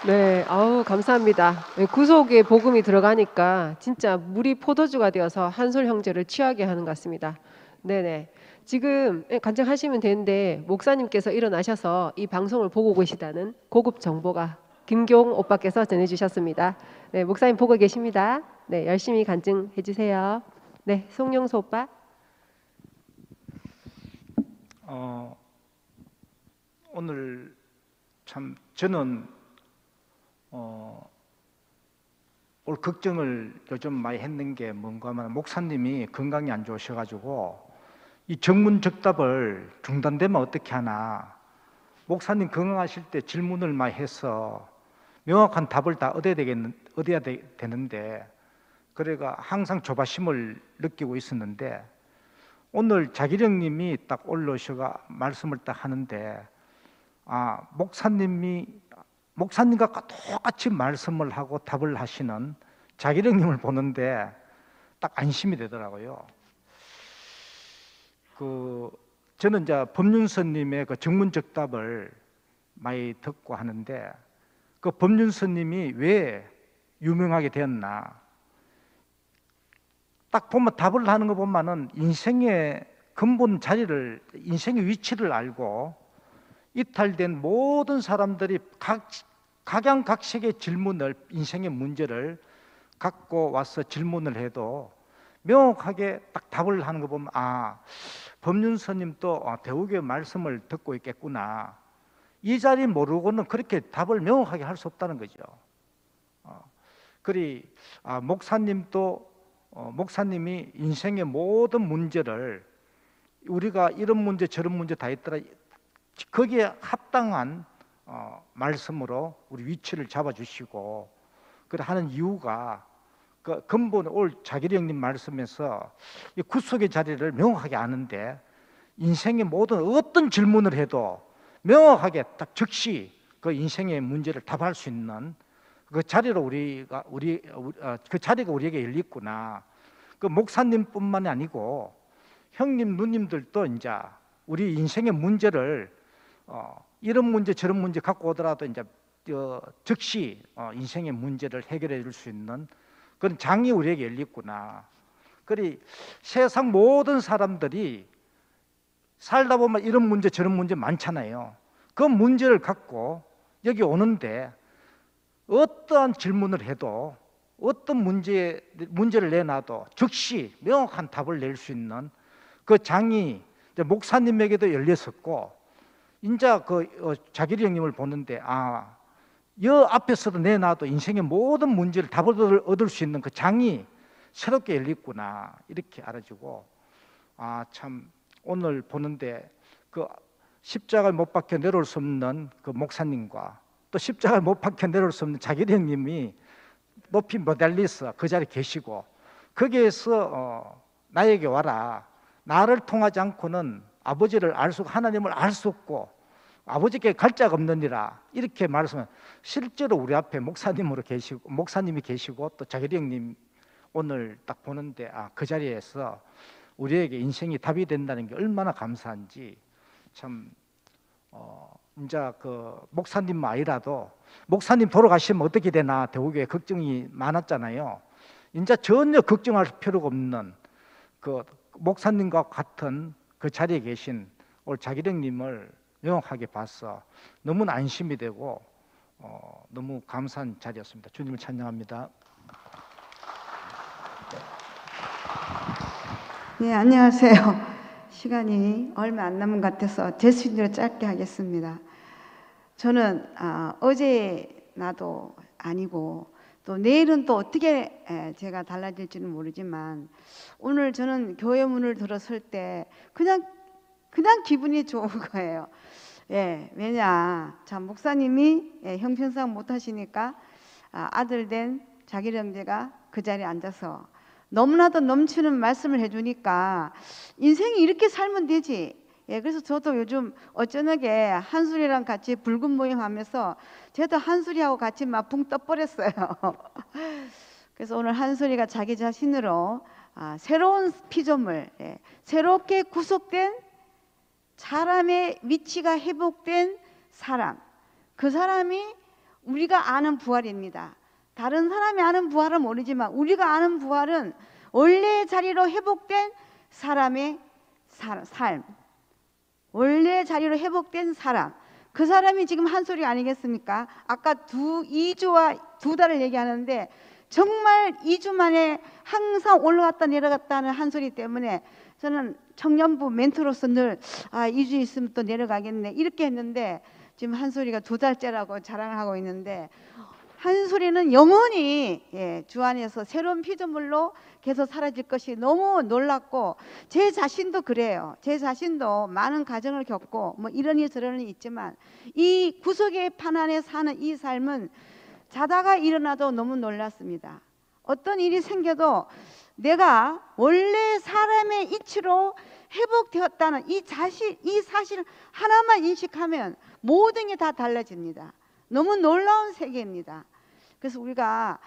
네, 아우 감사합니다. 구속의 복음이 들어가니까 진짜 물이 포도주가 되어서 한솔 형제를 취하게 하는 것 같습니다. 네네. 지금 간증하시면 되는데 목사님께서 일어나셔서 이 방송을 보고 계시다는 고급 정보가 김경 오빠께서 전해주셨습니다. 네, 목사님 보고 계십니다. 네, 열심히 간증해 주세요. 네, 송영수 오빠. 오늘 참 저는 오늘 걱정을 요즘 많이 했는 게 뭔가 하면 목사님이 건강이 안 좋으셔가지고 이 정문적답을 중단되면 어떻게 하나, 목사님 건강하실 때 질문을 많이 해서 명확한 답을 다 얻어야 되는데 그래가 항상 조바심을 느끼고 있었는데 오늘 자기령님이 딱 올라오셔가 말씀을 딱 하는데 목사님과 똑같이 말씀을 하고 답을 하시는 자기령님을 보는데 딱 안심이 되더라고요. 저는 이제 법륜서님의 그 정문적답을 많이 듣고 하는데 그 법륜서님이 왜 유명하게 되었나? 딱 보면 답을 하는 거 보면은 인생의 근본 자리를, 인생의 위치를 알고 이탈된 모든 사람들이 각양각색의 질문을, 인생의 문제를 갖고 와서 질문을 해도 명확하게 딱 답을 하는 거 보면 법륜스님도 대우교의 말씀을 듣고 있겠구나. 이 자리 모르고는 그렇게 답을 명확하게 할 수 없다는 거죠. 그리 목사님이 인생의 모든 문제를 우리가 이런 문제 저런 문제 다 있더라, 거기에 합당한 말씀으로 우리 위치를 잡아주시고 그래 하는 이유가 그 근본 올 자기리 형님 말씀에서 이 구속의 자리를 명확하게 아는데 인생의 모든 어떤 질문을 해도 명확하게 딱 즉시 그 인생의 문제를 답할 수 있는 그 자리로 그 자리가 우리에게 열렸구나. 그 목사님뿐만이 아니고 형님 누님들도 이제 우리 인생의 문제를 이런 문제 저런 문제 갖고 오더라도 이제 즉시 인생의 문제를 해결해 줄 수 있는 그런 장이 우리에게 열렸구나. 그리 세상 모든 사람들이 살다 보면 이런 문제 저런 문제 많잖아요. 그 문제를 갖고 여기 오는데 어떠한 질문을 해도 어떤 문제를 내놔도 즉시 명확한 답을 낼 수 있는 그 장이 목사님에게도 열렸었고 인자 자기리 형님을 보는데 여 앞에서도 내놔도 인생의 모든 문제를 답을 얻을 수 있는 그 장이 새롭게 열렸구나 이렇게 알아지고 참 오늘 보는데 그 십자가에 못 박혀 내려올 수 없는 그 목사님과 또 십자가에 못 박혀 내려올 수 없는 자기리 형님이 높이 매달려서 그 자리에 계시고 거기에서 나에게 와라. 나를 통하지 않고는 아버지를 알 수 없고 하나님을 알 수 없고 아버지께 갈 자가 없느니라 이렇게 말씀을 실제로 우리 앞에 목사님이 계시고 또 자기리 형님 오늘 딱 보는데 그 자리에서 우리에게 인생이 답이 된다는 게 얼마나 감사한지 참 이제 그 목사님 아이라도 목사님 돌아가시면 어떻게 되나 대구교회 걱정이 많았잖아요. 이제 전혀 걱정할 필요가 없는 그 목사님과 같은 그 자리에 계신 오늘 자기령님을 명확하게 봐서 너무나 안심이 되고 너무 감사한 자리였습니다. 주님을 찬양합니다. 네, 안녕하세요. 시간이 얼마 안 남은 것 같아서 제 수준으로 짧게 하겠습니다. 저는 어제 나도 아니고 또 내일은 또 어떻게 제가 달라질지는 모르지만 오늘 저는 교회 문을 들었을 때 그냥 기분이 좋은 거예요. 예, 왜냐, 참 목사님이 형편상 못 하시니까 아들 된 자기령제가 그 자리에 앉아서 너무나도 넘치는 말씀을 해주니까 인생이 이렇게 살면 되지. 예, 그래서 저도 요즘 어쩌나게 한술이랑 같이 붉은 모임 하면서 저도 한술이하고 같이 막 붕 떠버렸어요. 그래서 오늘 한술이가 자기 자신으로 새로운 피조물, 새롭게 구속된 사람의 위치가 회복된 사람, 그 사람이 우리가 아는 부활입니다. 다른 사람이 아는 부활은 모르지만 우리가 아는 부활은 원래의 자리로 회복된 사람의 삶, 원래의 자리로 회복된 사람, 그 사람이 지금 한소리 아니겠습니까? 아까 2주와 2달을 얘기하는데 정말 2주 만에 항상 올라갔다 내려갔다 하는 한소리 때문에 저는 청년부 멘토로서 늘 2주 있으면 또 내려가겠네 이렇게 했는데 지금 한소리가 2달째라고 자랑을 하고 있는데 한소리는 영원히 주 안에서 새로운 피조물로 계속 사라질 것이 너무 놀랍고 제 자신도 그래요. 제 자신도 많은 가정을 겪고 뭐 이러니 저러니 있지만 이 구속의 판 안에 사는 이 삶은 자다가 일어나도 너무 놀랐습니다. 어떤 일이 생겨도 내가 원래 사람의 이치로 회복되었다는 이 사실 하나만 인식하면 모든 게 다 달라집니다. 너무 놀라운 세계입니다. 그래서 우리가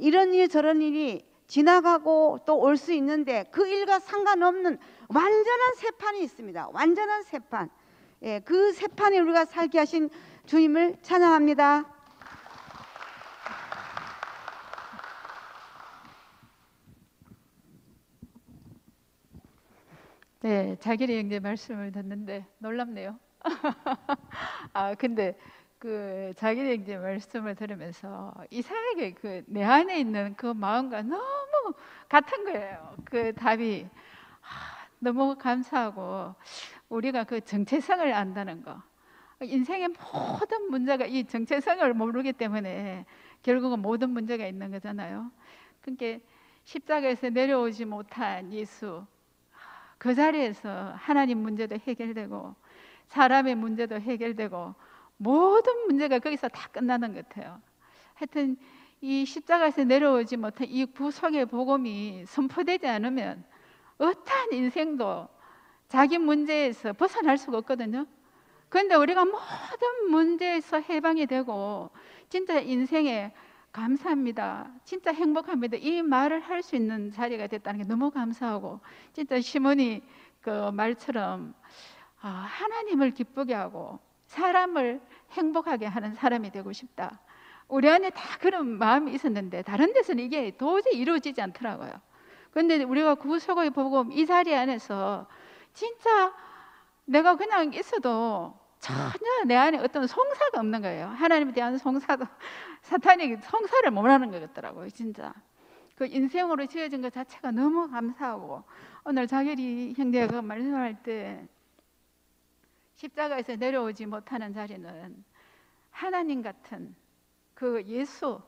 이런 일 저런 일이 지나가고 또 올 수 있는데 그 일과 상관없는 완전한 새판이 있습니다. 완전한 새판. 예, 그 새판에 우리가 살게 하신 주님을 찬양합니다. 네, 자기의 형제 말씀을 듣는데 놀랍네요. 근데 그 자기의 형제 말씀을 들으면서 이상하게 그 내 안에 있는 그 마음과 너무 같은 거예요. 그 답이 너무 감사하고 우리가 그 정체성을 안다는 거. 인생의 모든 문제가 이 정체성을 모르기 때문에 결국은 모든 문제가 있는 거잖아요. 그러니까 십자가에서 내려오지 못한 예수, 그 자리에서 하나님 문제도 해결되고 사람의 문제도 해결되고 모든 문제가 거기서 다 끝나는 것 같아요. 하여튼 이 십자가에서 내려오지 못한 이 구속의 복음이 선포되지 않으면 어떠한 인생도 자기 문제에서 벗어날 수가 없거든요. 그런데 우리가 모든 문제에서 해방이 되고 진짜 인생에 감사합니다, 진짜 행복합니다 이 말을 할 수 있는 자리가 됐다는 게 너무 감사하고 진짜 시몬이 그 말처럼 하나님을 기쁘게 하고 사람을 행복하게 하는 사람이 되고 싶다. 우리 안에 다 그런 마음이 있었는데 다른 데서는 이게 도저히 이루어지지 않더라고요. 그런데 우리가 구속의 복음 이 자리 안에서 진짜 내가 그냥 있어도 전혀 내 안에 어떤 송사가 없는 거예요. 하나님에 대한 송사도 사탄이 송사를 못하는 것 같더라고요. 진짜 그 인생으로 지어진 것 자체가 너무 감사하고 오늘 자결이 형제가 말씀할 때 십자가에서 내려오지 못하는 자리는 하나님 같은 그 예수가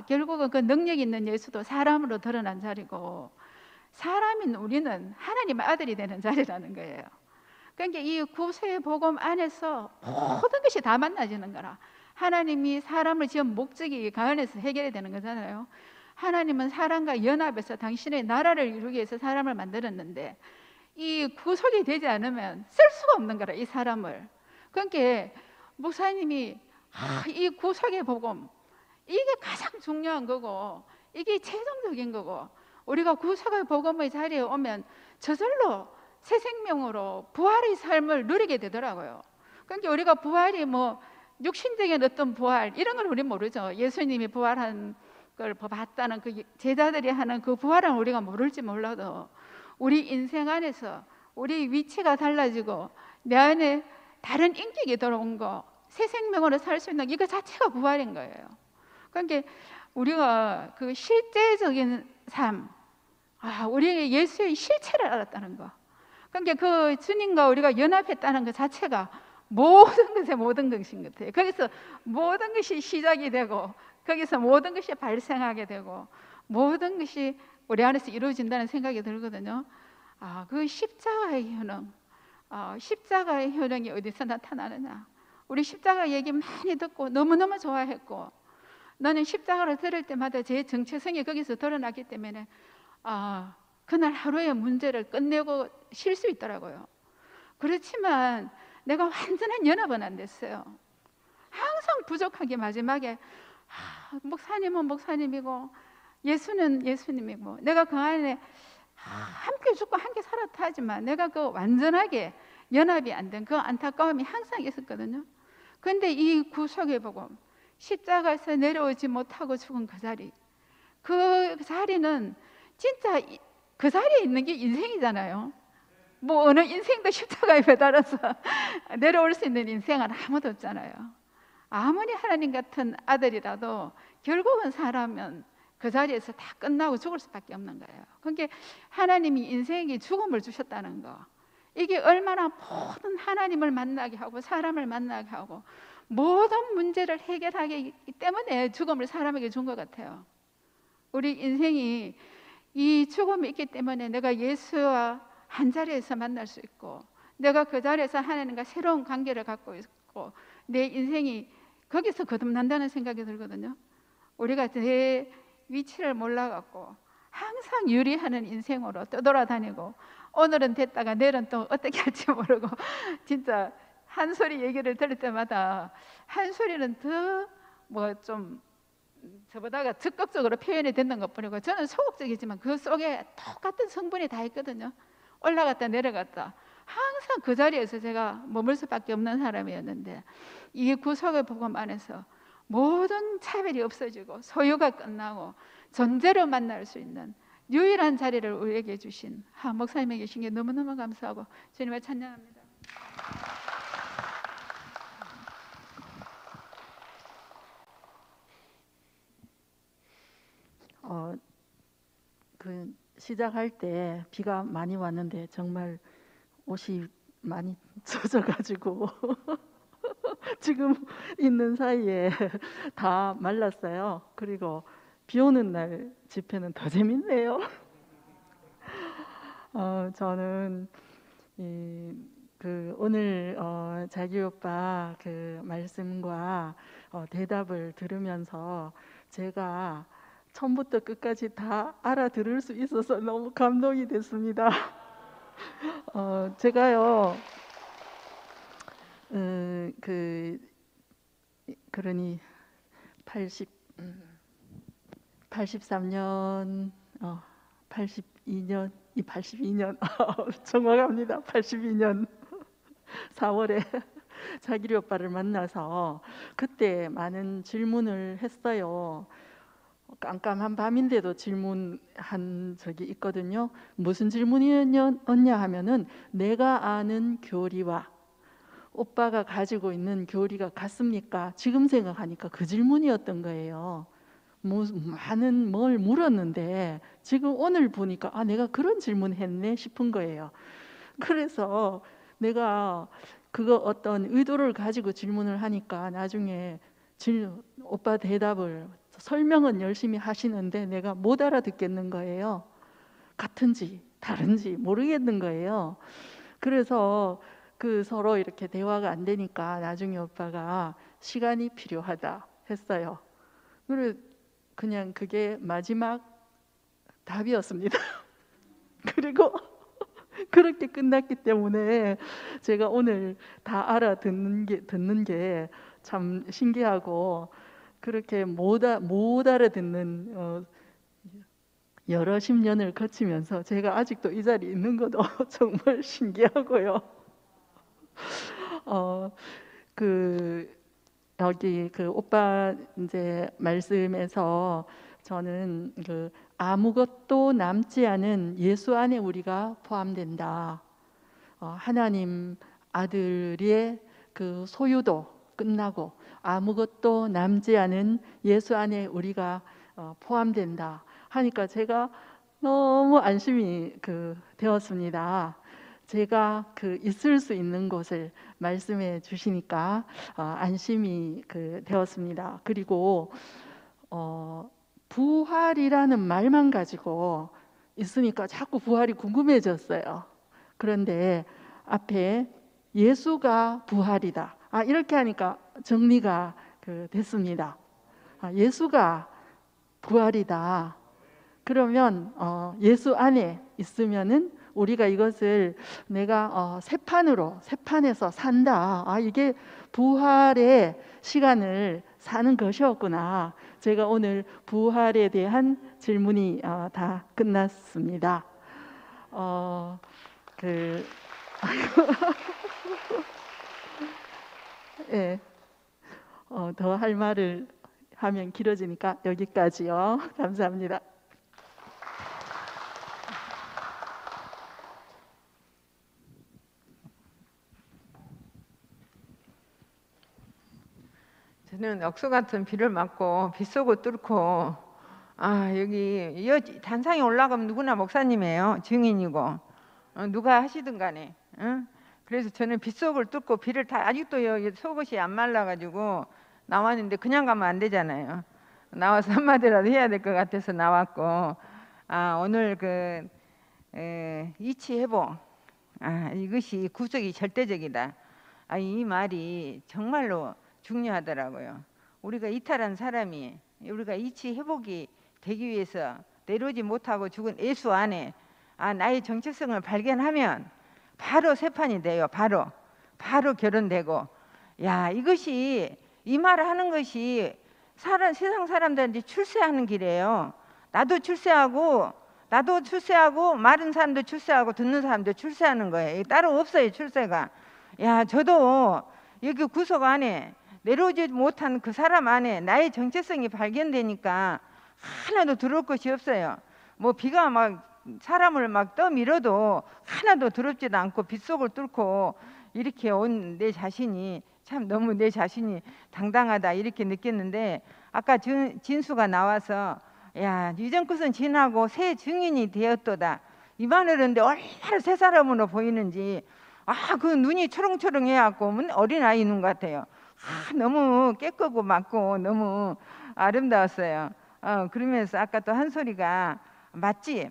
결국은 그 능력 있는 예수도 사람으로 드러난 자리고 사람인 우리는 하나님의 아들이 되는 자리라는 거예요. 그러니까 이 구세의 복음 안에서 모든 것이 다 만나지는 거라. 하나님이 사람을 지은 목적이 그 안에서 해결이 되는 거잖아요. 하나님은 사람과 연합해서 당신의 나라를 이루기 위해서 사람을 만들었는데 이 구속이 되지 않으면 쓸 수가 없는 거라, 이 사람을. 그러니까 목사님이 이 구속의 복음 이게 가장 중요한 거고 이게 최종적인 거고, 우리가 구속의 복음의 자리에 오면 저절로 새 생명으로 부활의 삶을 누리게 되더라고요. 그러니까 우리가 부활이 뭐 육신적인 어떤 부활 이런 걸 우리는 모르죠. 예수님이 부활한 걸 봤다는 그 제자들이 하는 그 부활은 우리가 모를지 몰라도 우리 인생 안에서 우리 위치가 달라지고 내 안에 다른 인격이 들어온 거, 새 생명으로 살 수 있는 이거 자체가 부활인 거예요. 그러니까 우리가 그 실제적인 삶, 우리 예수의 실체를 알았다는 거. 그러니까 그 주님과 우리가 연합했다는 것 자체가 모든 것의 모든 것인 것 같아요. 거기서 모든 것이 시작이 되고, 거기서 모든 것이 발생하게 되고, 모든 것이 우리 안에서 이루어진다는 생각이 들거든요. 그 십자가의 효능, 십자가의 효능이 어디서 나타나느냐? 우리 십자가 얘기 많이 듣고 너무너무 좋아했고, 나는 십자가를 들을 때마다 제 정체성이 거기서 드러나기 때문에 그날 하루의 문제를 끝내고 쉴 수 있더라고요. 그렇지만 내가 완전한 연합은 안 됐어요. 항상 부족하게 마지막에 목사님은 목사님이고 예수는 예수님이고, 내가 그 안에 함께 죽고 함께 살았다 하지만 내가 그 완전하게 연합이 안 된 그 안타까움이 항상 있었거든요. 그런데 이 구속의 복음, 십자가에서 내려오지 못하고 죽은 그 자리는 진짜 그 자리에 있는 게 인생이잖아요. 뭐 어느 인생도 십자가에 매달아서 내려올 수 있는 인생은 아무도 없잖아요. 아무리 하나님 같은 아들이라도 결국은 사람은 그 자리에서 다 끝나고 죽을 수밖에 없는 거예요. 그러니까 하나님이 인생에 죽음을 주셨다는 거, 이게 얼마나 모든 하나님을 만나게 하고 사람을 만나게 하고 모든 문제를 해결하기 때문에 죽음을 사람에게 준 것 같아요. 우리 인생이 이 죽음이 있기 때문에 내가 예수와 한 자리에서 만날 수 있고, 내가 그 자리에서 하나님과 새로운 관계를 갖고 있고, 내 인생이 거기서 거듭난다는 생각이 들거든요. 우리가 내 위치를 몰라갖고 항상 유리하는 인생으로 떠돌아다니고, 오늘은 됐다가 내일은 또 어떻게 할지 모르고 진짜 한 소리 얘기를 들을 때마다 한 소리는 더 뭐 좀 저보다가 적극적으로 표현이 됐는 것뿐이고, 저는 소극적이지만 그 속에 똑같은 성분이 다 있거든요. 올라갔다 내려갔다 항상 그 자리에서 제가 머물 수밖에 없는 사람이었는데, 이 구속의 복음 안에서 모든 차별이 없어지고 소유가 끝나고 존재로 만날 수 있는 유일한 자리를 우리에게 주신 목사님에게 계신 게 너무너무 감사하고 주님을 찬양합니다. 그 시작할 때 비가 많이 왔는데 정말 옷이 많이 젖어가지고 지금 있는 사이에 다 말랐어요. 그리고 비 오는 날 집회는 더 재밌네요. 저는 오늘 자기 오빠 그 말씀과 대답을 들으면서 제가 처음부터 끝까지 다 알아들을 수 있어서 너무 감동이 됐습니다. 제가요, 그러니 83년, 82년, 82년 정확합니다. 82년 4월에 자기리 오빠를 만나서 그때 많은 질문을 했어요. 깜깜한 밤인데도 질문한 적이 있거든요. 무슨 질문이었냐 하면은, 내가 아는 교리와 오빠가 가지고 있는 교리가 같습니까? 지금 생각하니까 그 질문이었던 거예요. 많은 뭘 물었는데 지금 오늘 보니까 내가 그런 질문했네 싶은 거예요. 그래서 내가 그거 어떤 의도를 가지고 질문을 하니까 나중에 오빠 대답을 설명은 열심히 하시는데 내가 못 알아듣겠는 거예요. 같은지 다른지 모르겠는 거예요. 그래서 서로 이렇게 대화가 안 되니까 나중에 오빠가 시간이 필요하다 했어요. 그래서 그냥 그게 마지막 답이었습니다. 그리고 그렇게 끝났기 때문에 제가 오늘 다 알아듣는 게 참 신기하고, 그렇게 못 알아듣는 여러 10년을 거치면서 제가 아직도 이 자리에 있는 것도 정말 신기하고요. 그 여기 그 오빠 이제 말씀에서 저는 그 아무것도 남지 않은 예수 안에 우리가 포함된다. 하나님 아들의 그 소유도 끝나고 아무것도 남지 않은 예수 안에 우리가 포함된다 하니까 제가 너무 안심이 되었습니다. 제가 있을 수 있는 곳을 말씀해 주시니까 안심이 되었습니다. 그리고 부활이라는 말만 가지고 있으니까 자꾸 부활이 궁금해졌어요. 그런데 앞에 예수가 부활이다. 이렇게 하니까 정리가 됐습니다. 예수가 부활이다. 그러면 예수 안에 있으면은 우리가 이것을 내가 새 판에서 산다. 이게 부활의 시간을 사는 것이었구나. 제가 오늘 부활에 대한 질문이 다 끝났습니다. 예, 더 할 말을 하면 길어지니까 여기까지요. 감사합니다. 저는 억수 같은 비를 맞고 빗속을 뚫고 여기 단상에 올라가면 누구나 목사님이에요. 증인이고 누가 하시든 간에 그래서 저는 빗속을 뚫고 비를 다 아직도 여기 속옷이 안 말라가지고 나왔는데 그냥 가면 안 되잖아요. 나와서 한마디라도 해야 될 것 같아서 나왔고 오늘 이치 회복 이것이 구속이 절대적이다. 이 말이 정말로 중요하더라고요. 우리가 이탈한 사람이 우리가 이치 회복이 되기 위해서 내려오지 못하고 죽은 예수 안에 나의 정체성을 발견하면 바로 새 판이 돼요. 바로 결혼되고 이것이 이 말을 하는 것이 세상 사람들한테 출세하는 길이에요. 나도 출세하고 마른 사람도 출세하고 듣는 사람도 출세하는 거예요. 따로 없어요. 출세가. 저도 여기 구속 안에 내려오지 못한 그 사람 안에 나의 정체성이 발견되니까 하나도 들어올 것이 없어요. 뭐 비가 막 사람을 막 떠밀어도 하나도 더럽지도 않고 빗속을 뚫고 이렇게 온 내 자신이 참 너무 내 자신이 당당하다 이렇게 느꼈는데 아까 진수가 나와서 이전 것은 지나고 새 증인이 되었도다 이 말을 했는데 얼마나 새 사람으로 보이는지 그 눈이 초롱초롱 해갖고 어린아이 눈 같아요. 너무 깨끗고 맑고 너무 아름다웠어요. 그러면서 아까 또 한 소리가 맛집.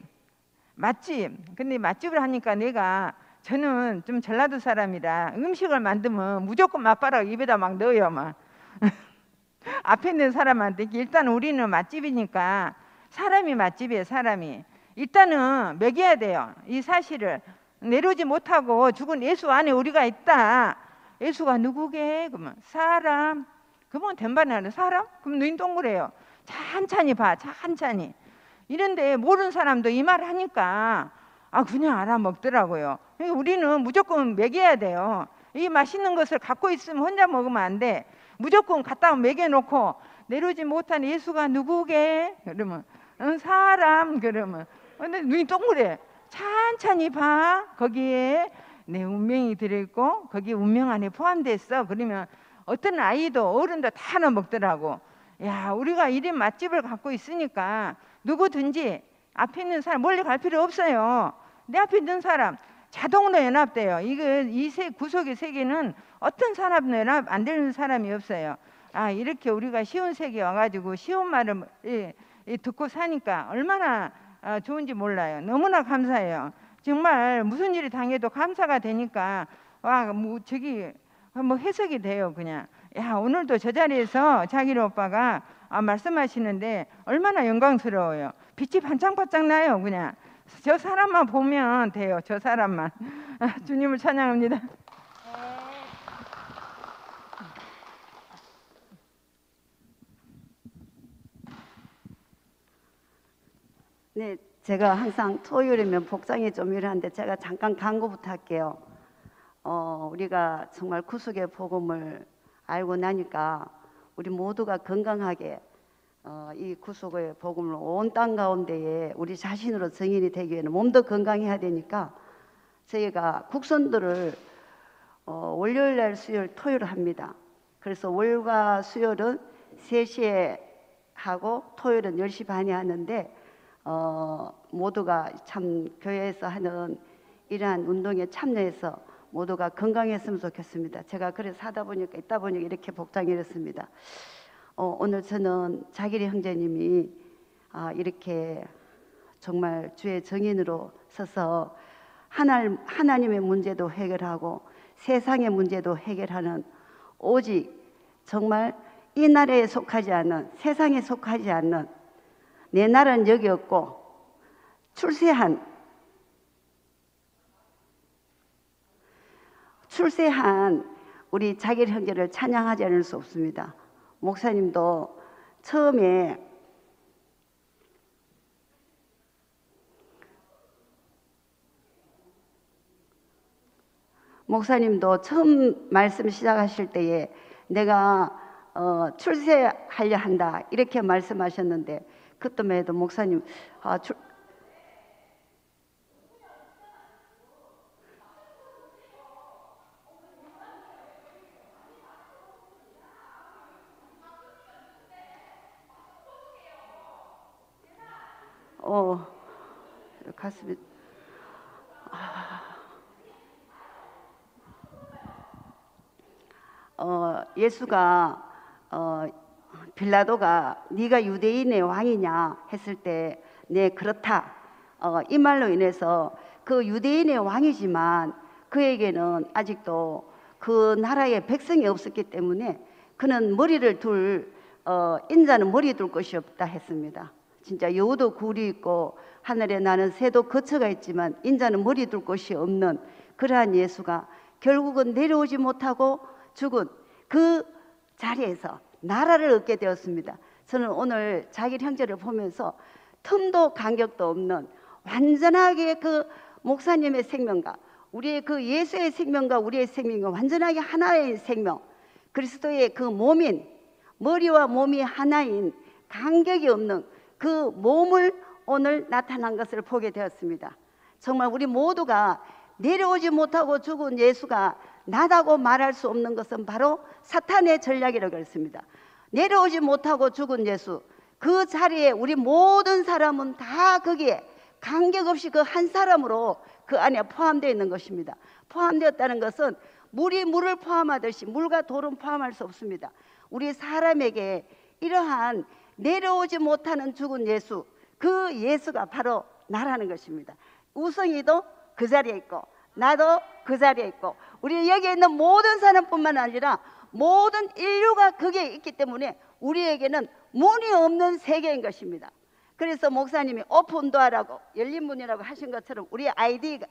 근데 맛집을 하니까 저는 좀 전라도 사람이라 음식을 만들면 무조건 맛바라고 입에다 막 넣어요. 막 앞에 있는 사람한테 일단 우리는 맛집이니까 사람이 맛집이에요. 사람이 일단은 먹여야 돼요. 이 사실을 내려오지 못하고 죽은 예수 안에 우리가 있다. 예수가 누구게? 그러면 사람. 그러면 된반이라는 사람? 그럼 눈이 동그래요. 찬찬히 봐. 찬찬히. 이런데 모르는 사람도 이 말을 하니까 그냥 알아먹더라고요. 우리는 무조건 먹여야 돼요. 이 맛있는 것을 갖고 있으면 혼자 먹으면 안 돼. 무조건 갖다 먹여놓고 내려오지 못한 예수가 누구게? 그러면 사람. 그러면 근데 눈이 동그래. 찬찬히 봐. 거기에 내 운명이 들어있고 거기 운명 안에 포함됐어. 그러면 어떤 아이도 어른도 다 넣어먹더라고. 우리가 이런 맛집을 갖고 있으니까 누구든지 앞에 있는 사람 멀리 갈 필요 없어요. 내 앞에 있는 사람 자동으로 연합돼요. 이 구속의 세계는 어떤 사람도 연합 안 되는 사람이 없어요. 이렇게 우리가 쉬운 세계에 와가지고 쉬운 말을 듣고 사니까 얼마나 좋은지 몰라요. 너무나 감사해요. 정말 무슨 일이 당해도 감사가 되니까 해석이 돼요. 그냥 오늘도 저 자리에서 자기로 오빠가 말씀하시는데 얼마나 영광스러워요. 빛이 반짝반짝 나요. 그냥 저 사람만 보면 돼요. 저 사람만. 주님을 찬양합니다. 네. 제가 항상 토요일이면 복장이 좀 이러한데 제가 잠깐 광고부터 할게요. 우리가 정말 구속의 복음을 알고 나니까 우리 모두가 건강하게 이 구속의 복음을 온 땅 가운데에 우리 자신으로 증인이 되기 위해는 몸도 건강해야 되니까 저희가 국선들을 월요일 날 수요일 토요일 합니다. 그래서 월요일과 수요일은 3시에 하고 토요일은 10시 반에 하는데 모두가 참 교회에서 하는 이러한 운동에 참여해서 모두가 건강했으면 좋겠습니다. 제가 그래서 하다 보니까 있다 보니까 이렇게 복장이 이렇습니다. 오늘 저는 자기리 형제님이 이렇게 정말 주의 증인으로 서서 하나님의 문제도 해결하고 세상의 문제도 해결하는 오직 정말 이 나라에 속하지 않는 세상에 속하지 않는 내 나라는 여기 없고 출세한 우리 자기 형제를 찬양하지 않을 수 없습니다. 목사님도 처음에 처음 말씀 시작하실 때에 내가 출세하려 한다 이렇게 말씀하셨는데 그때만 해도 목사님 가슴이 예수가 빌라도가 네가 유대인의 왕이냐 했을 때 네 그렇다 이 말로 인해서 그 유대인의 왕이지만 그에게는 아직도 그 나라의 백성이 없었기 때문에 그는 머리를 인자는 머리 둘 것이 없다 했습니다. 진짜 여우도 굴이 있고 하늘에 나는 새도 거처가 있지만 인자는 머리 둘 곳이 없는 그러한 예수가 결국은 내려오지 못하고 죽은 그 자리에서 나라를 얻게 되었습니다. 저는 오늘 자기 형제를 보면서 틈도 간격도 없는 완전하게 그 목사님의 생명과 우리의 그 예수의 생명과 우리의 생명이 완전하게 하나의 생명, 그리스도의 그 몸인 머리와 몸이 하나인 간격이 없는 그 몸을 오늘 나타난 것을 보게 되었습니다. 정말 우리 모두가 내려오지 못하고 죽은 예수가 나다고 말할 수 없는 것은 바로 사탄의 전략이라고 했습니다. 내려오지 못하고 죽은 예수, 그 자리에 우리 모든 사람은 다 거기에 관계없이 그 한 사람으로 그 안에 포함되어 있는 것입니다. 포함되었다는 것은 물이 물을 포함하듯이 물과 돌은 포함할 수 없습니다. 우리 사람에게 이러한 내려오지 못하는 죽은 예수, 그 예수가 바로 나라는 것입니다. 우성이도 그 자리에 있고 나도 그 자리에 있고 우리 여기에 있는 모든 사람뿐만 아니라 모든 인류가 거기에 있기 때문에 우리에게는 문이 없는 세계인 것입니다. 그래서 목사님이 오픈도어라고 열린 문이라고 하신 것처럼 우리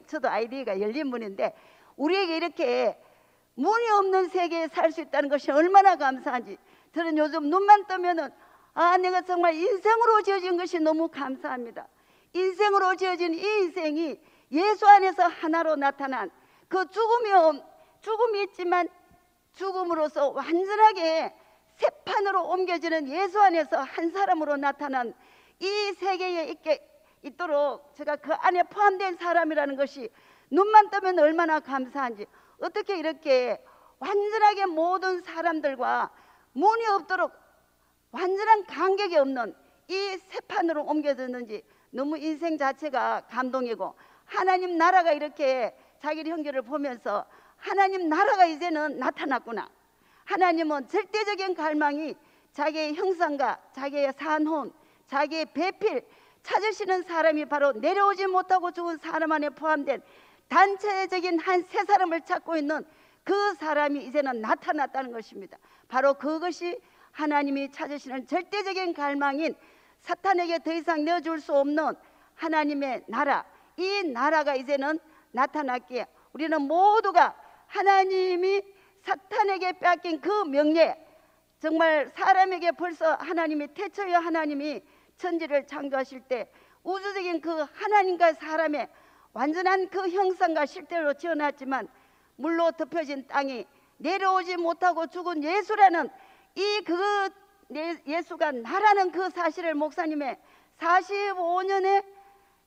저도 아이디가 열린 문인데 우리에게 이렇게 문이 없는 세계에 살 수 있다는 것이 얼마나 감사한지 저는 요즘 눈만 뜨면은 내가 정말 인생으로 지어진 것이 너무 감사합니다. 인생으로 지어진 이 인생이 예수 안에서 하나로 나타난 그 죽음이 있지만 죽음으로서 완전하게 새 판으로 옮겨지는 예수 안에서 한 사람으로 나타난 이 세계에 있도록 제가 그 안에 포함된 사람이라는 것이 눈만 뜨면 얼마나 감사한지, 어떻게 이렇게 완전하게 모든 사람들과 문이 없도록 완전한 간격이 없는 이 새 판으로 옮겨졌는지 너무 인생 자체가 감동이고, 하나님 나라가 이렇게 자기 형제를 보면서 하나님 나라가 이제는 나타났구나. 하나님은 절대적인 갈망이 자기의 형상과 자기의 산혼, 자기의 배필 찾으시는 사람이 바로 내려오지 못하고 죽은 사람 안에 포함된 단체적인 한 세 사람을 찾고 있는 그 사람이 이제는 나타났다는 것입니다. 바로 그것이 하나님이 찾으시는 절대적인 갈망인 사탄에게 더 이상 내어줄 수 없는 하나님의 나라, 이 나라가 이제는 나타났기에 우리는 모두가 하나님이 사탄에게 뺏긴 그 명예, 정말 사람에게 벌써 하나님이 태초에 하나님이 천지를 창조하실 때 우주적인 그 하나님과 사람의 완전한 그 형상과 실제로 지어놨지만 물로 덮여진 땅이 내려오지 못하고 죽은 예수라는 이 그 예수가 나라는 그 사실을 목사님의 45년의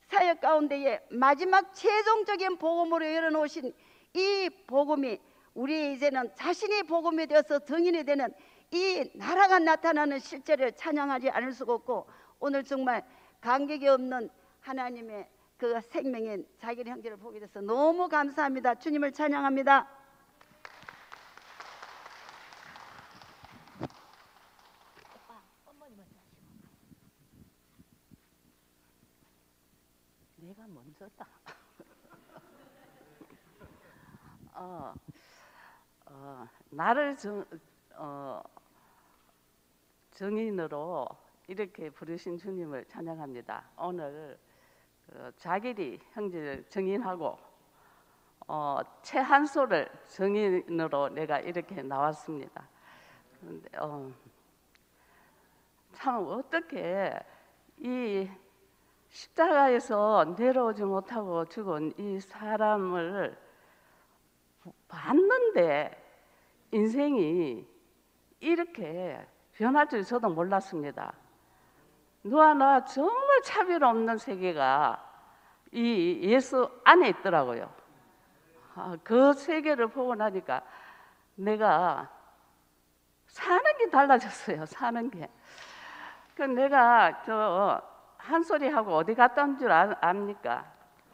사역 가운데에 마지막 최종적인 복음으로 열어놓으신 이 복음이 우리 이제는 자신이 복음이 되어서 증인이 되는 이 나라가 나타나는 실제를 찬양하지 않을 수가 없고, 오늘 정말 간격이 없는 하나님의 그 생명인 자기 형제를 보게 돼서 너무 감사합니다. 주님을 찬양합니다. 내가 먼저다. 나를 정인으로 이렇게 부르신 주님을 찬양합니다. 오늘 자기리 형제를 정인하고 최한소를 정인으로 내가 이렇게 나왔습니다. 그런데 참 어떻게 이 십자가에서 내려오지 못하고 죽은 이 사람을 봤는데 인생이 이렇게 변할 줄 저도 몰랐습니다. 너와 나 정말 차별 없는 세계가 이 예수 안에 있더라고요. 그 세계를 보고 나니까 내가 사는 게 달라졌어요. 사는 게. 그 내가 한 소리 하고 어디 갔다 온 줄 압니까?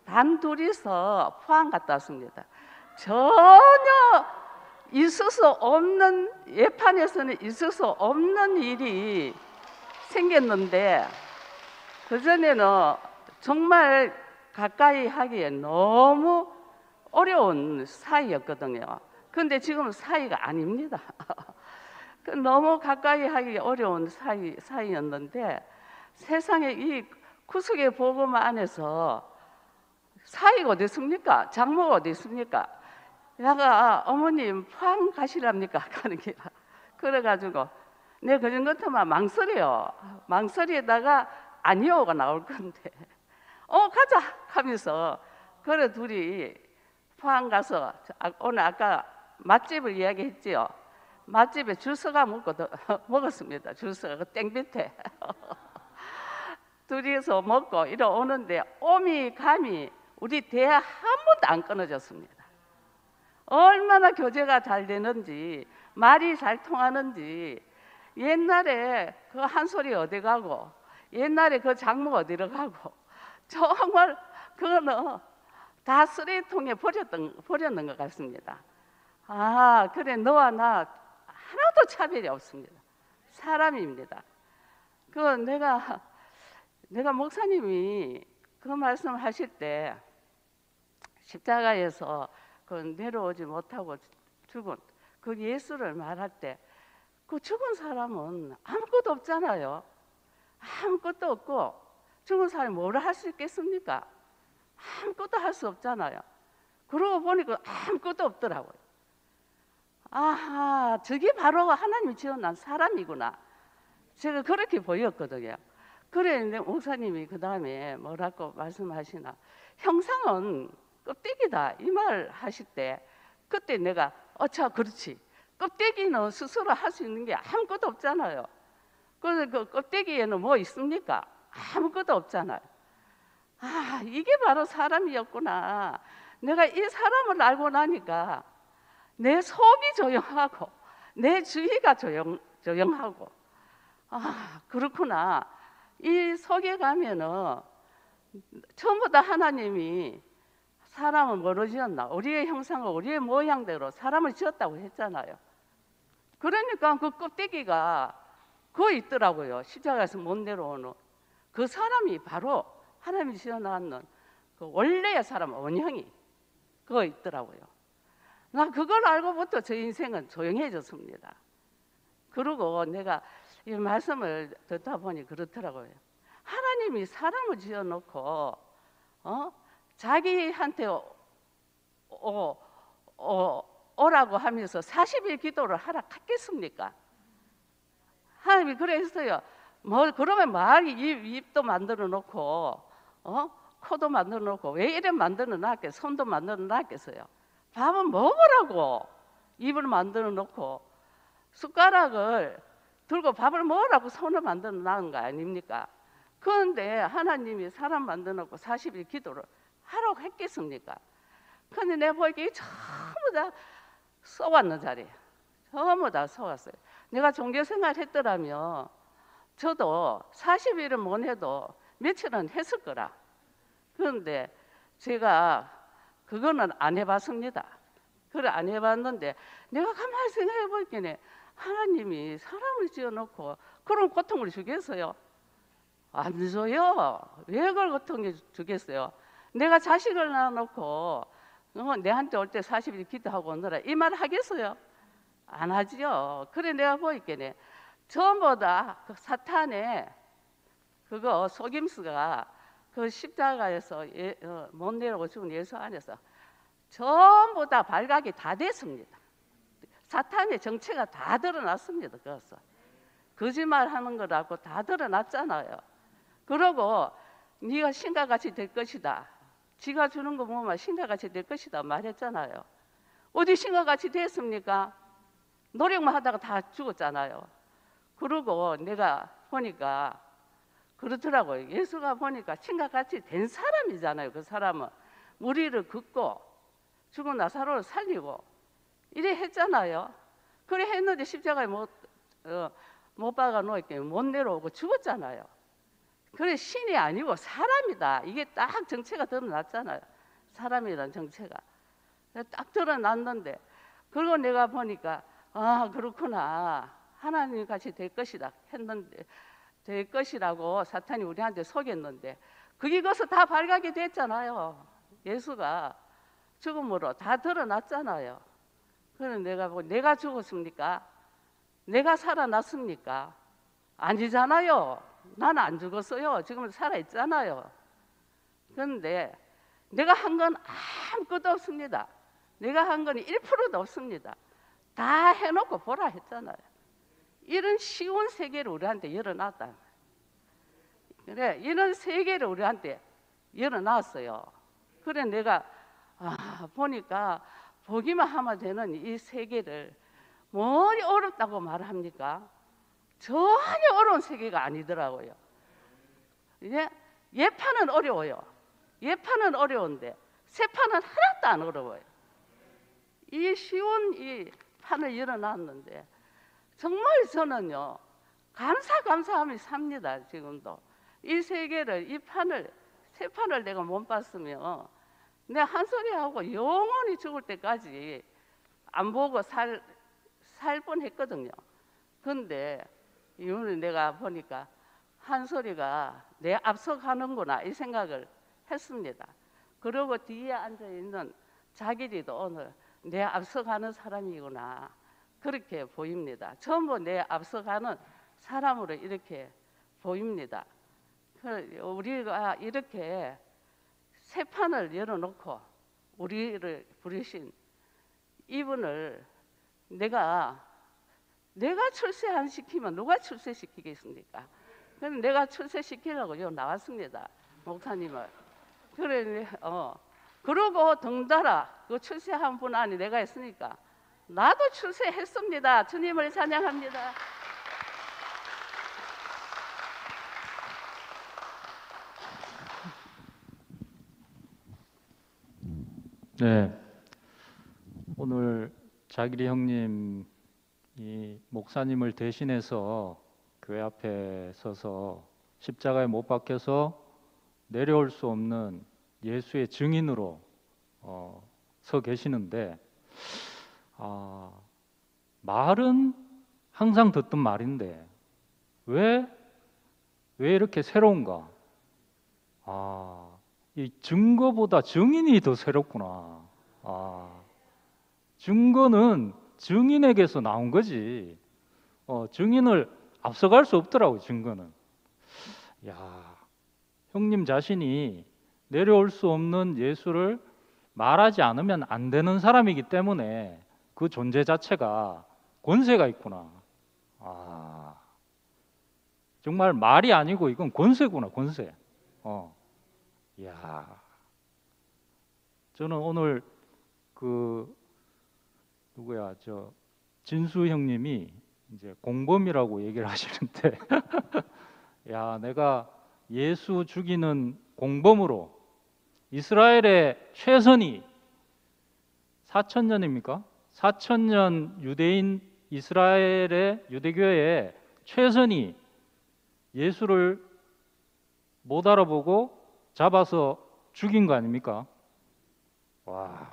단 둘이서 포항 갔다 왔습니다. 전혀 있을 수 없는, 예판에서는 있을 수 없는 일이 생겼는데 그전에는 정말 가까이 하기에 너무 어려운 사이였거든요. 근데 지금은 사이가 아닙니다. 너무 가까이 하기 어려운 사이였는데 세상에 이 구속의 복음 안에서 사이가 어디 있습니까? 장모가 어디 있습니까? 내가 어머님 포항 가시랍니까? 가는 게 그래가지고 내가 그전 같으면 망설여요. 망설이다가 아니오가 나올 건데 가자 하면서 그래 둘이 포항 가서 오늘 아까 맛집을 이야기했지요. 맛집에 줄 서가 먹었습니다. 줄 서가 그 땡빛에 둘이서 먹고 이러 오는데 오미 감이 우리 대화 한 번도 안 끊어졌습니다. 얼마나 교제가 잘 되는지 말이 잘 통하는지, 옛날에 그 한 소리 어디 가고 옛날에 그 장모 어디로 가고 정말 그거는 다 쓰레기통에 버렸는 것 같습니다. 그래 너와 나 하나도 차별이 없습니다. 사람입니다. 내가 목사님이 그 말씀하실 때 십자가에서 그 내려오지 못하고 죽은 그 예수를 말할 때 그 죽은 사람은 아무것도 없잖아요. 아무것도 없고 죽은 사람이 뭐를 할 수 있겠습니까? 아무것도 할 수 없잖아요. 그러고 보니까 아무것도 없더라고요. 저게 바로 하나님이 지어난 사람이구나. 제가 그렇게 보였거든요. 그랬는데 목사님이 그 다음에 뭐라고 말씀하시나, 형상은 껍데기다 이 말 하실 때 그때 내가 그렇지, 껍데기는 스스로 할 수 있는 게 아무것도 없잖아요. 그래서 그 껍데기에는 뭐 있습니까? 아무것도 없잖아요. 이게 바로 사람이었구나. 내가 이 사람을 알고 나니까 내 속이 조용하고 내 주위가 조용하고 그렇구나. 이 속에 가면은 처음부터 하나님이 사람을 뭐로 지었나? 우리의 형상과 우리의 모양대로 사람을 지었다고 했잖아요. 그러니까 그 껍데기가 그거 있더라고요. 십자가에서 못 내려오는 그 사람이 바로 하나님이 지어놨는 그 원래의 사람 원형이 그거 있더라고요. 나 그걸 알고부터 제 인생은 조용해졌습니다. 그리고 내가 이 말씀을 듣다 보니 그렇더라고요. 하나님이 사람을 지어놓고 자기한테 오라고 하면서 40일 기도를 하라 했겠습니까? 하나님이 그랬어요. 그러면 말 입도 만들어 놓고 코도 만들어 놓고 왜 이래 만들어 놨겠어? 손도 만들어 놨겠어요? 밥은 먹으라고 입을 만들어 놓고 숟가락을 들고 밥을 먹으라고 손을 만들어 놨는 거 아닙니까? 그런데 하나님이 사람 만들어 놓고 40일 기도를 하라고 했겠습니까? 근데 내가 보기에 전부 다 쏘았는 자리에 전부 다 쏘았어요. 내가 종교생활 했더라면 저도 40일은 못 해도 며칠은 했을 거라. 그런데 제가 그거는 안 해봤습니다. 그래 안 해봤는데 내가 가만히 생각해 볼게네 하나님이 사람을 지어놓고 그런 고통을 주겠어요? 안 줘요. 왜 그걸 고통을 주겠어요? 내가 자식을 낳아놓고 내한테 올 때 40일 기도하고 오느라 이 말 하겠어요? 안 하지요. 그래 내가 보이겠네 전부 다 그 사탄의 그거 속임수가 그 십자가에서 못 내려오고 죽은 예수 안에서 전부 다 발각이 다 됐습니다. 사탄의 정체가 다 드러났습니다. 그래서 거짓말하는 거라고 다 드러났잖아요. 그러고 네가 신과같이 될 것이다. 지가 주는 거 보면 신과같이 될 것이다 말했잖아요. 어디 신과같이 됐습니까? 노력만 하다가 다 죽었잖아요. 그러고 내가 보니까 그렇더라고요. 예수가 보니까 신과같이 된 사람이잖아요. 그 사람은 무리를 긋고 죽은 나사로를 살리고 이래 했잖아요. 그래 했는데 십자가에 못 박아 놓을게 못 내려오고 죽었잖아요. 그래 신이 아니고 사람이다. 이게 딱 정체가 드러났잖아요. 사람이라는 정체가 딱 드러났는데 그리고 내가 보니까 아 그렇구나. 하나님 같이 될 것이다 했는데 될 것이라고 사탄이 우리한테 속였는데 그게 거기서 다 발각이 됐잖아요. 예수가 죽음으로 다 드러났잖아요. 그래서 내가 죽었습니까? 내가 살아났습니까? 아니잖아요. 나는 안 죽었어요. 지금 살아있잖아요. 그런데 내가 한 건 아무것도 없습니다. 내가 한 건 1%도 없습니다. 다 해놓고 보라 했잖아요. 이런 쉬운 세계를 우리한테 열어놨다. 그래 이런 세계를 우리한테 열어놨어요. 그래 내가 보니까 보기만 하면 되는 이 세계를 뭐니 어렵다고 말합니까? 전혀 어려운 세계가 아니더라고요. 예판은 어려워요. 예판은 어려운데 새판은 하나도 안 어려워요. 이 쉬운 이 판을 열어놨는데 정말 저는요 감사하며 삽니다. 지금도 이 세계를 이 판을 새 판을 내가 못 봤으면 내가 한 소리 하고 영원히 죽을 때까지 안 보고 살 뻔했거든요. 근데 이번에 내가 보니까 한 소리가 내 앞서가는구나 이 생각을 했습니다. 그리고 뒤에 앉아 있는 자기리도 오늘 내 앞서가는 사람이구나 그렇게 보입니다. 전부 내 앞서가는 사람으로 이렇게 보입니다. 우리가 이렇게 새 판을 열어놓고 우리를 부르신 이분을 내가 출세 안 시키면 누가 출세시키겠습니까? 그래서 내가 출세시키려고 여기 나왔습니다. 목사님을. 그래, 그러고 덩달아 그 출세한 분 안에 내가 있으니까 나도 출세했습니다. 주님을 찬양합니다. 네, 오늘 자기리 형님이 목사님을 대신해서 교회 앞에 서서 십자가에 못 박혀서 내려올 수 없는 예수의 증인으로 서 계시는데 말은 항상 듣던 말인데 왜 이렇게 새로운가? 이 증거보다 증인이 더 새롭구나. 증거는 증인에게서 나온 거지. 증인을 앞서갈 수 없더라고. 증거는. 야, 형님 자신이 내려올 수 없는 예수를 말하지 않으면 안 되는 사람이기 때문에 그 존재 자체가 권세가 있구나. 정말 말이 아니고 이건 권세구나. 권세. 야, 저는 오늘 그 누구야 저 진수 형님이 이제 공범이라고 얘기를 하시는데, 야, 내가 예수 죽이는 공범으로 이스라엘의 최선이 4,000년입니까? 4,000년 유대인 이스라엘의 유대교회의 최선이 예수를 못 알아보고 잡아서 죽인 거 아닙니까? 와,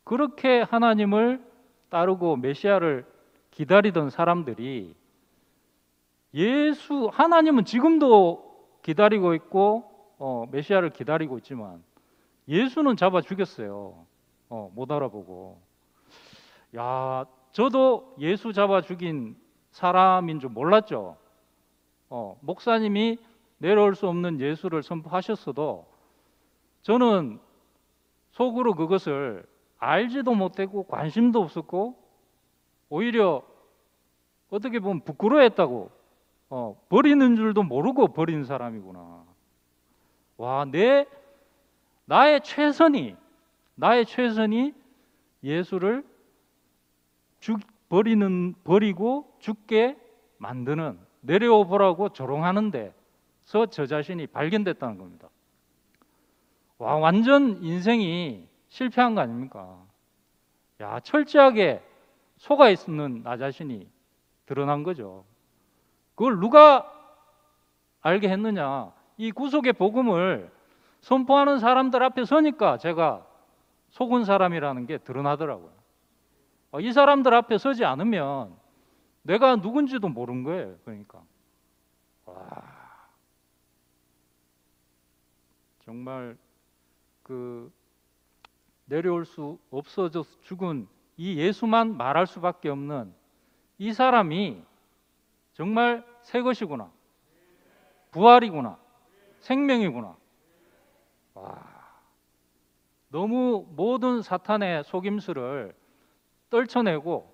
그렇게 하나님을 따르고 메시아를 기다리던 사람들이 하나님은 지금도 기다리고 있고 메시아를 기다리고 있지만 예수는 잡아 죽였어요. 못 알아보고. 야, 저도 예수 잡아 죽인 사람인 줄 몰랐죠. 목사님이 내려올 수 없는 예수를 선포하셨어도 저는 속으로 그것을 알지도 못했고 관심도 없었고 오히려 어떻게 보면 부끄러워했다고, 버리는 줄도 모르고 버린 사람이구나. 와, 나의 최선이 예수를 버리고 죽게 만드는, 내려오 보라고 조롱하는 데서 저 자신이 발견됐다는 겁니다. 와, 완전 인생이 실패한 거 아닙니까? 야, 철저하게 속아 있는 나 자신이 드러난 거죠. 그걸 누가 알게 했느냐? 이 구속의 복음을 선포하는 사람들 앞에 서니까 제가 속은 사람이라는 게 드러나더라고요. 이 사람들 앞에 서지 않으면 내가 누군지도 모르는 거예요. 그러니까 와, 정말 그 내려올 수 없어져서 죽은 이 예수만 말할 수밖에 없는 이 사람이 정말 새 것이구나, 부활이구나, 생명이구나. 와, 너무 모든 사탄의 속임수를 떨쳐내고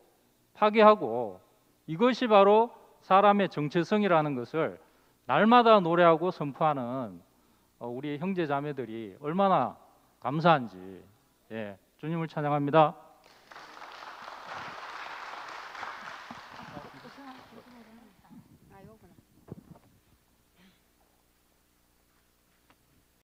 파괴하고 이것이 바로 사람의 정체성이라는 것을 날마다 노래하고 선포하는 우리 형제 자매들이 얼마나 감사한지, 주님을 찬양합니다.